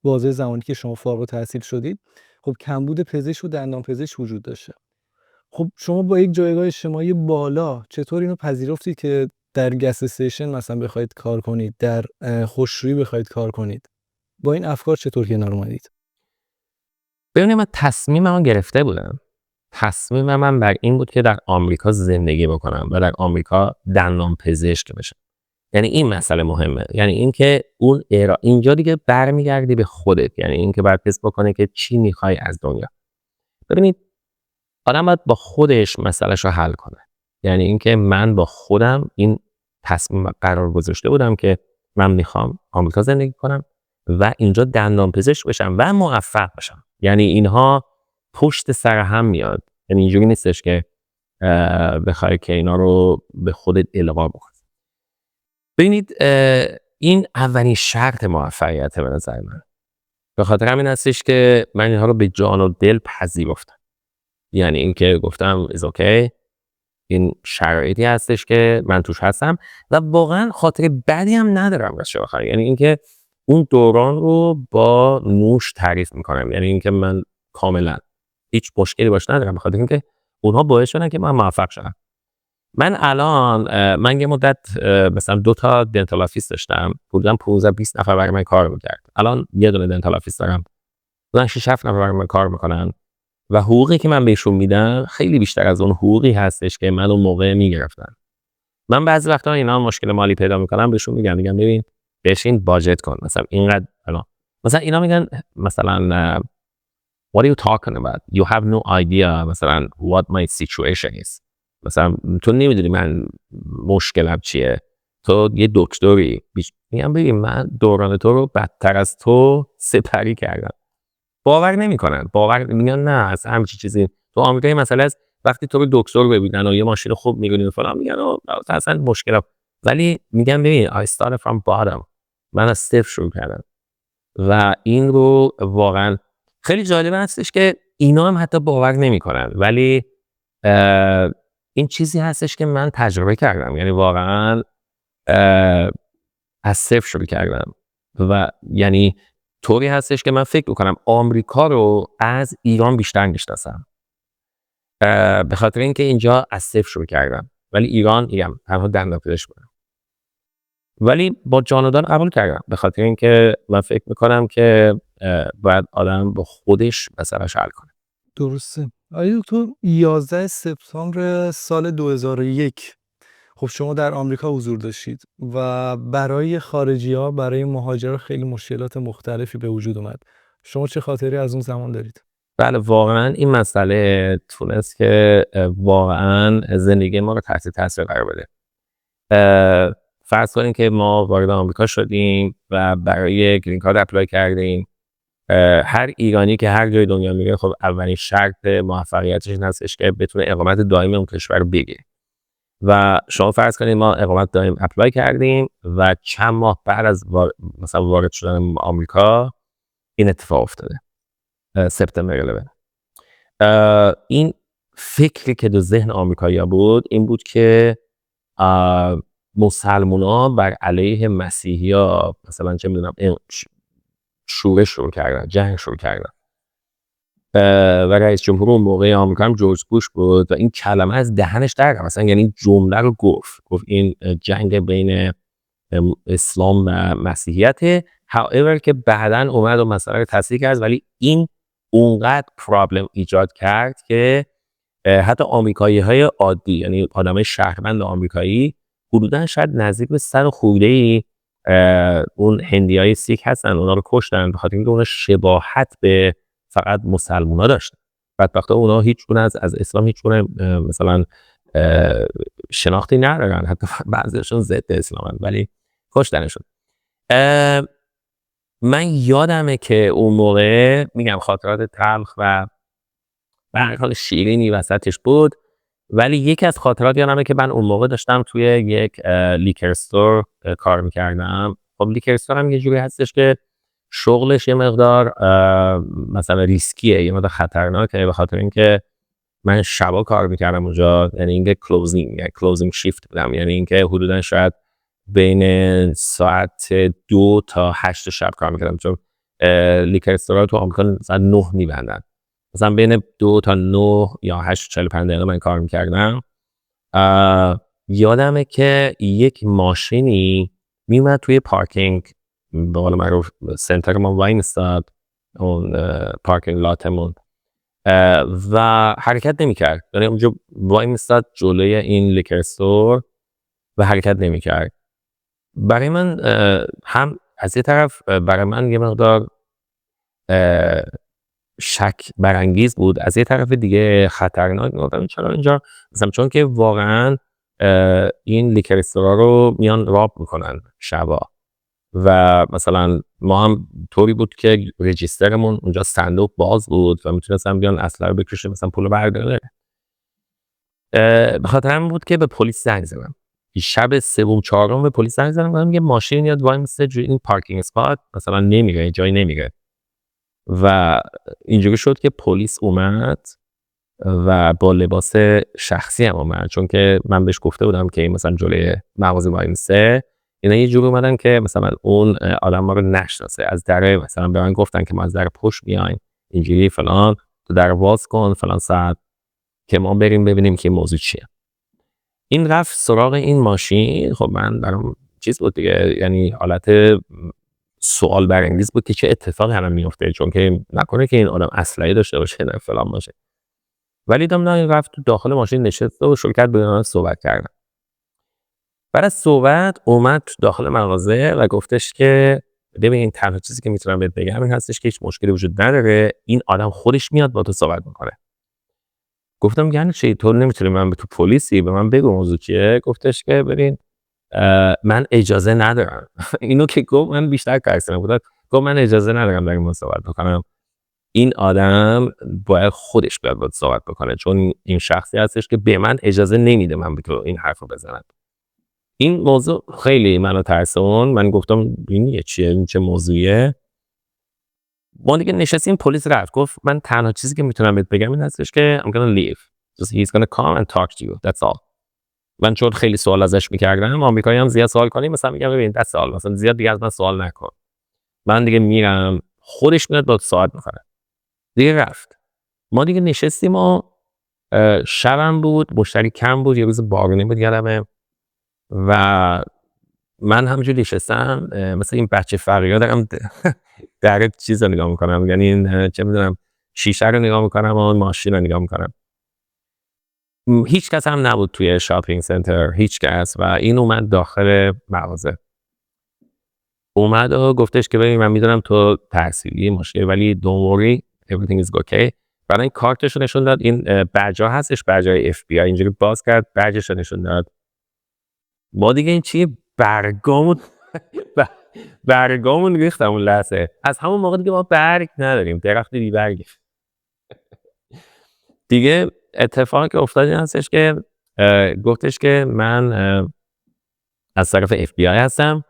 بازه زمانی که شما فارغ التحصیل شدید، خب کمبود پزشک و دندانپزشک وجود داشته. خب شما با یک جایگاه اجتماعی بالا چطور اینو پذیرفتید که در گس استیشن مثلا بخواید کار کنید، در خوشرویی بخواید کار کنید؟ با این افکار چطور کنار اومدید؟ ببینید من تصمیممو گرفته بودم. تصمیم من بر این بود که در آمریکا زندگی بکنم و در آمریکا دندانپزشک بشم. یعنی این مسئله مهمه. یعنی اینکه اون اینجا دیگه برمیگردی به خودت. یعنی اینکه باید حس بکنه که چی میخوای از دنیا. ببینید آدم باید با خودش مسئله‌شو حل کنه. یعنی اینکه من با خودم این تصمیم قرار گذاشته بودم که من میخوام آمریکا زندگی کنم و اینجا دندانپزشک بشم و موفق بشم. یعنی اینها پشت سر هم میاد. یعنی اینجوری نیستش که بخوای که اینا رو به خودت القا بکنی. ببینید این اولین شرط موفقیت به نظر من. به خاطر همین هستش که من اینها رو به جان و دل پذیرفتم. یعنی اینکه گفتم is okay، این شرایطی هستش که من توش هستم و واقعا خاطر بدی هم ندارم راستش بخوای. یعنی اینکه اون دوران رو با نوش تعریف میکنم، یعنی اینکه من کاملا هیچ مشکلی باش ندارم، بخاطر اینکه اونها باعث شدن که من موفق شدم. من الان من یه مدت مثلا 2 تا دنتال آفیس داشتم، حدودا 15-20 نفر برای من کار میکرد. الان یه دونه دنتال آفیس دارم، حدودا 6-7 نفر برای من کار میکنن و حقوقی که من بهشون میدم خیلی بیشتر از اون حقوقی هستش که من اون موقع میگرفتم. من بعضی وقتا اینا مشکل مالی پیدا میکنم بهشون میگم ببین بشین باجت کن، مثلا اینقدر الان مثلا اینا میگن مثلا what are you talking about, you have no idea مثلا what my situation is، مثلا تو نمیدونی من مشکلم چیه، تو یه دکتری. میگم ببین من دوران تو رو بدتر از تو سپری کردم. باور نمیکنن، میگن نه از همچین چیزی. تو آمریکا مسئله است وقتی تو رو دکتر ببینن و یه ماشین خوب میگیرن و فلان میگن اصلا مشکل، ولی میگم ببین I started from bottom، من از صفر شروع کردم. و این رو واقعا خیلی جالب هستش که اینا هم حتی باور نمیکنن، ولی این چیزی هستش که من تجربه کردم. یعنی واقعا از صفر شروع کردم و یعنی طوری هستش که من فکر میکنم آمریکا رو از ایران بیشتر میشناسم، به خاطر اینکه اینجا از صفر شروع کردم، ولی ایران میگم تنها دندانپزشک بودم، ولی با جان و دل قبول کردم، به خاطر اینکه من فکر میکنم که باید آدم با خودش مسئله‌اش حل کنه. درسته. آقای دکتر 11 سپتامبر سال 2001 خب شما در آمریکا حضور داشتید و برای خارجی‌ها، برای مهاجرا خیلی مشکلات مختلفی به وجود اومد. شما چه خاطری از اون زمان دارید؟ بله واقعا این مسئله تونست که واقعا زندگی ما رو تحت تاثیر قرار بده. فرض کنیم که ما وارد آمریکا شدیم و برای گرین کارت اپلای کردیم. هر ایرانی که هر جای دنیا میره خب اولین شرط موفقیتش این هستش که بتونه اقامت دائم اون کشور رو بگیره. و شما فرض کنید ما اقامت دائم اپلای کردیم و چند ماه بعد از مثلا وارد شدن آمریکا این اتفاق افتاده، سپتامبر 11. این فکری که در ذهن آمریکایی‌ها بود این بود که مسلمان‌ها بر علیه مسیحی‌ها مثلا چه میدونم شورش شروع کردن، جنگ شروع کردن. و رئیس جمهور اون موقع آمریکا هم جورج بوش بود و این کلمه از دهنش در رفت، مثلا یعنی جمله رو گفت این جنگ بین اسلام و مسیحیت. however که بعداً اومد و مسئله رو تصحیح کرد، ولی این اونقدر پرابلم ایجاد کرد که حتی آمریکایی‌های عادی، یعنی آدمای شهروند آمریکایی حدوداً شاید نزدیک به 100 خورده‌ای اون هندیای سیک هستن اونا رو کشتن، به خاطر اینکه اونا شباهت به فقط مسلمونا داشتن. بدبختا اونا هیچ گونه از اسلام هیچ گونه مثلا شناختی ندارن، حتی بعضیشون ضد اسلامن ولی کشتنشون. من یادمه که اون موقع میگم خاطرات تلخ و به هر حال شیرینی وسطش بود، ولی یکی از خاطرات یادمه که من اون موقع داشتم توی یک لیکر استور کار میکردم. خب لیکر استور هم یه جوری هستش که شغلش یه مقدار مثلا ریسکیه، یه مقدار خطرناکه، به خاطر اینکه من شبا کار میکردم اونجا، یعنی اینکه کلوزینگ شیفت بودم، یعنی اینکه حدودا شاید بین ساعت 2 تا 8 شب کار میکردم، چون لیکر استورها تو آمریکا ساعت 9 میبندن، مثلا بین 2 تا 9 یا 8:45 دقیقه من کار میکردم. یادمه که یک ماشینی میومد توی پارکینگ به قول معروف سنتر ما وای میستاد، اون پارکینگ لاتمون، و حرکت نمیکرد، یعنی اونجا وای میستاد جلوی این لیکر استور و حرکت نمیکرد. برای من هم از یه طرف برای من یه مقدار شک برانگیز بود، از یه طرف دیگه خطرناک. گفتم چرا اینجا، مثلا چون که واقعا این لیکر استورا رو میان راب میکنن شبا و مثلا ما هم طوری بود که رجیسترمون اونجا صندوق باز بود و میتونستن بیان اسلحه رو بکشه مثلا پول برداره. به خاطر همین بود که به پلیس زنگ زدم، شب 3-4 به پلیس زنگ زدم، گفتم یه ماشین میاد وای میسته جوی این پارکینگ اسپات، مثلا نمیره جایی نمیره، و اینجوری شد که پلیس اومد و با لباس شخصی هم اومد، چون که من بهش گفته بودم که مثلا جلوی مغازه وایمیسته. اینا یه جوری اومدن که مثلا اون آدم ما رو نشناسه، از در مثلا به من گفتن که ما از در پشت میایم اینجوری فلان، تو در باز کن فلان ساعت که ما بریم ببینیم که موضوع چیه. این رفت سراغ این ماشین. خب من برام چیز بود دیگه، یعنی حالت سوال برانگیز بود که چه اتفاقی الان میفته، چون که نکنه که این آدم اسلحه داشته باشه نه فلان باشه. ولی دم رفت تو داخل ماشین نشست و شروع کرد به من صحبت کردن. بعد از صحبت اومد تو داخل مغازه و گفتش که ببین تنها چیزی که میتونم بهت بگم این هستش که هیچ مشکلی وجود نداره، این آدم خودش میاد با تو صحبت میکنه. گفتم یعنی چی؟ تو نمیتونی من به تو پلیسی به من بگو موضوع چیه؟ گفتش که ببین من اجازه ندارم. اینو که گفت من بیشتر ترسیدم. گفت من اجازه ندارم در این مورد صحبت بکنم. این آدم باید خودش بیاد باید صحبت بکنه، چون این شخصی هستش که به من اجازه نمیده من به تو این حرفو بزنم. این موضوع خیلی منو ترسون. من گفتم این چیه؟ این چه موضوعیه؟ ما دیگه نشستیم، پلیس رفت. گفت من تنها چیزی که میتونم بهت بگم این هستش که I'm gonna leave. He's gonna come and talk to you. That's all. من چون خیلی سوال ازش میکردم، آمریکایی هم زیاد سوال کنیم مثلا میگم ببین دست سوال مثلا زیاد دیگه از من سوال نکن، من دیگه میرم، خودش میاد با صحبت میکنه. دیگه رفت. ما دیگه نشستیم و شبم بود، مشتری کم بود، یه روز بارونی بود یادمه و من همونجوری نشستم مثلا این بچه فقیرها دارم در چیز رو نگاه میکنم، یعنی این چه میدونم شیشه رو نگاه میکنم و ماشین رو نگاه میکنم. هیچ کس هم نبود توی شاپینگ سنتر، هیچ کس. و این اومد داخل مغازه، اومد و گفتش که ببین من میدونم تو تحصیلی مشکلی ولی don't worry everything is okay. بعد این کارتش رو نشون داد، این برجا هستش، برجای FBI، اینجوری باز کرد برجش رو نشون داد. ما دیگه این چیه برگامون ریختم اون لحظه. از همون موقع دیگه ما برگ نداریم، درخت بی برگ. دیگه اتفاقی که افتاد این هستش که گفتش که من از طرف FBI هستم،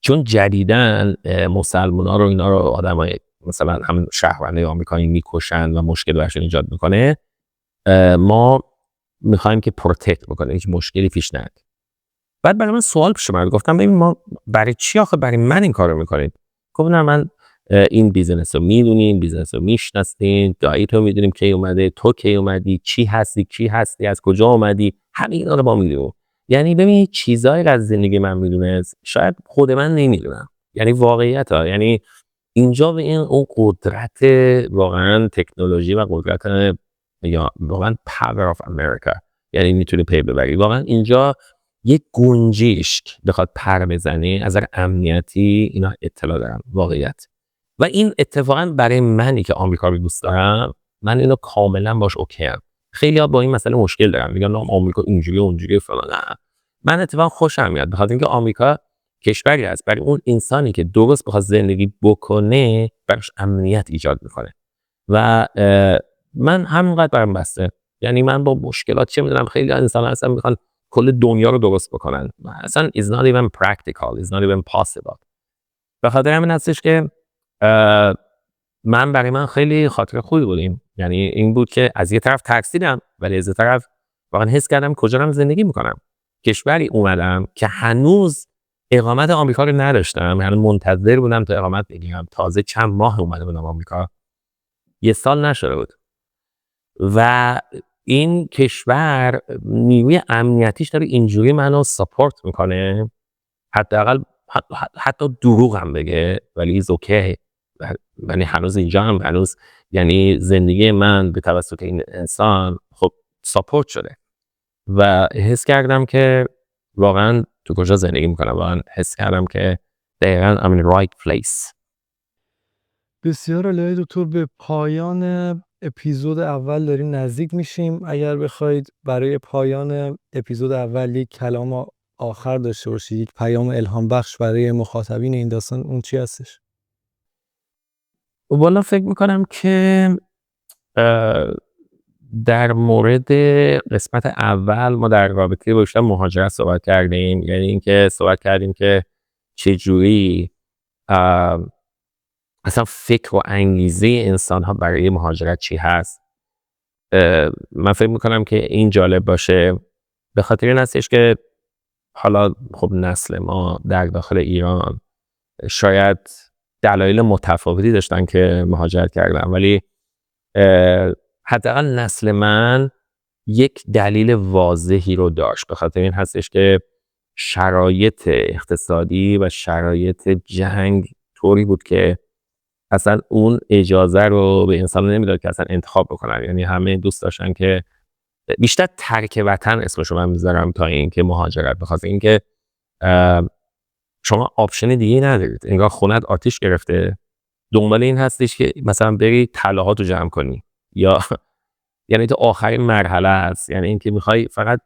چون جدیداً مسلمونا رو اینا رو آدمای مثلا همین شهروندای آمریکایی میکشن و مشکل براشون ایجاد میکنه، ما میخوایم که پروتکت بکنه، هیچ مشکلی پیش نیاد. بعد برای من سوال پیش اومد، گفتم ببین ما برای چی آخه برای من این کارو میکنید؟ گفت نه من این بیزنس رو میدونیم، بیزنس رو میشناسین، دایی تو میدونیم کی اومده، تو کی اومدی، چی هستی، از کجا اومدی، همه اینا رو ما میدونیم. یعنی ببین چیزایی از زندگی من میدونه شاید خود من نمیدونم، یعنی واقعیت ها. یعنی اینجا به این اون قدرت واقعا تکنولوژی و قدرت یا واقعا power of America، یعنی میتونی پی ببری. واقعا اینجا یک گنجشک بخواد پر بزنه از نظر امنیتی اینا اطلاع دارم واقعیت. و این اتفاقا برای منی که آمریکا رو دوست دارم، من اینو کاملا باش اوکی ام. خیلی‌ها با این مسئله مشکل دارن، میگن آمریکا اینجوری اونجوری فلان. نه، من اتفاقا خوشم میاد، بخاطر اینکه آمریکا کشوری است برای اون انسانی که درست بخواد زندگی بکنه براش امنیت ایجاد میکنه. و من همینقدر برام بسته. یعنی من با مشکلات چه میدونم خیلی انسان هستن میخوان کل دنیا رو درست بکنن، اصلا is not even practical, is not even possible. به خاطر همین هستش که من برای من خیلی خاطر خوبی بود یعنی این بود که از یه طرف ترسیدم ولی از یه طرف واقعا حس کردم کجا دارم زندگی میکنم. کشوری اومدم که هنوز اقامت آمریکا رو نداشتم، یعنی منتظر بودم تا اقامت بگیرم. تازه چند ماه اومده بودم آمریکا، یه سال نشده بود. و این کشور نیروی امنیتیش داره اینجوری منو ساپورت میکنه، حتی دروغ هم بگه ولی ایز اوکی. یعنی هنوز اینجا هم هنوز یعنی زندگی من به توسط این انسان خب ساپورت شده و حس کردم که واقعا تو کجا زندگی میکنم. واقعا حس کردم که دقیقاً I'm in the right place. بسیار عالی دکتر، به پایان اپیزود اول داریم نزدیک میشیم. اگر بخواید برای پایان اپیزود اول یک کلام آخر داشته باشید، یک پیام الهام بخش برای مخاطبین این داستان، اون چی هستش؟ والا فکر میکنم که در مورد قسمت اول ما در رابطه با مهاجرت صحبت کردیم، یعنی اینکه صحبت کردیم که چجوری اصلا فکر و انگیزه انسان ها برای مهاجرت چی هست. من فکر میکنم که این جالب باشه، به خاطر این هستش که حالا خب نسل ما در داخل ایران شاید دلایل متفاوتی داشتن که مهاجرت کردن، ولی حداقل نسل من یک دلیل واضحی رو داشت. به خاطر این هستش که شرایط اقتصادی و شرایط جنگ طوری بود که اصلا اون اجازه رو به انسان نمیداد که اصلا انتخاب بکنن. یعنی همه دوست داشتن که بیشتر ترک وطن اسمشو من میذارم تا این که مهاجرت، به خاطر اینکه شما آپشن دیگه ندارید. انگار خونت آتیش گرفته، دنبال این هستش که مثلا بری طلاهاتو جمع کنی، یا یعنی تو آخرین مرحله است، یعنی اینکه میخوای فقط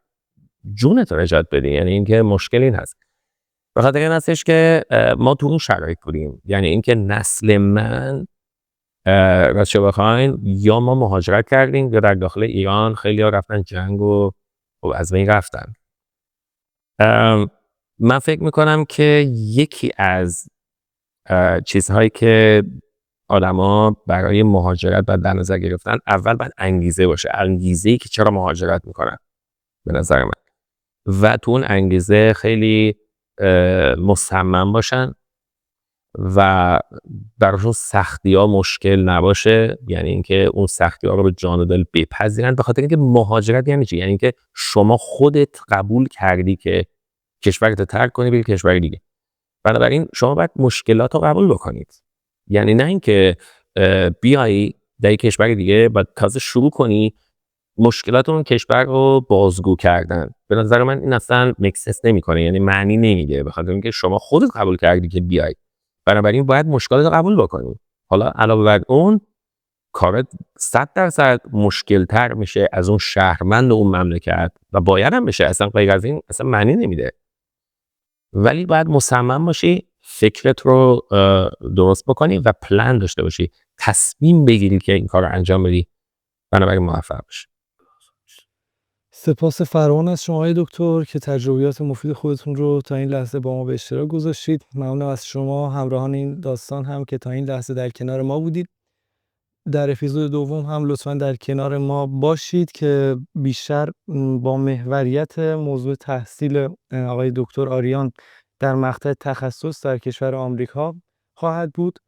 جونت رو نجات بدی. یعنی اینکه مشکل این هست. به خاطر این هستش که ما تو اون شرایط بودیم. یعنی اینکه نسل من راستش بخواین یا ما مهاجرت کردیم یا در داخل ایران خیلی ها رفتن جنگ و از بین رفتن. من فکر میکنم که یکی از چیزهایی که آدما برای مهاجرت باید در نظر گرفتن، اول باید انگیزه باشه، انگیزه‌ای که چرا مهاجرت میکنن به نظر من، و تو اون انگیزه خیلی مصمم باشن و براشون سختی‌ها مشکل نباشه. یعنی اینکه اون سختی‌ها رو به جان و دل بپذیرن. به خاطر اینکه مهاجرت یعنی چی؟ یعنی اینکه شما خودت قبول کردی که کشورت رو ترک کنی بری کشور دیگه. بنابراین شما باید مشکلات رو قبول بکنید. یعنی نه اینکه بیایی در یک کشور دیگه بعد تازه شروع کنی مشکلات اون کشور رو بازگو کردن. به نظر من این اصلا مکسس نمیکنه، یعنی معنی نمیده، به خاطر اینکه شما خودت قبول کردی که بیای. بنابراین باید مشکلات رو قبول بکنی. حالا علاوه بر اون کارت 100% مشکل تر میشه از اون شهروند اون مملکت و باید هم بشه، اصلا غیر از این اصلا معنی نمیده. ولی باید مصمم باشی فکرت رو درست بکنی و پلان داشته باشی، تصمیم بگیری که این کار رو انجام بدی، بنابراین موفق باشی. سپاس فراوان از شما آقای دکتر که تجربیات مفید خودتون رو تا این لحظه با ما به اشتراک گذاشتید. ممنونم از شما همراهان این داستان هم که تا این لحظه در کنار ما بودید. در اپیزود دوم هم لطفاً در کنار ما باشید که بیشتر با محوریت موضوع تحصیل آقای دکتر آریان در مقطع تخصص در کشور آمریکا خواهد بود.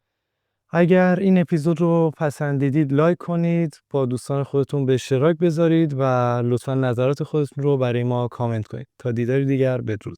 اگر این اپیزود رو پسندیدید لایک کنید، با دوستان خودتون به اشتراک بذارید و لطفاً نظرات خودتون رو برای ما کامنت کنید. تا دیدار دیگر، بدرود.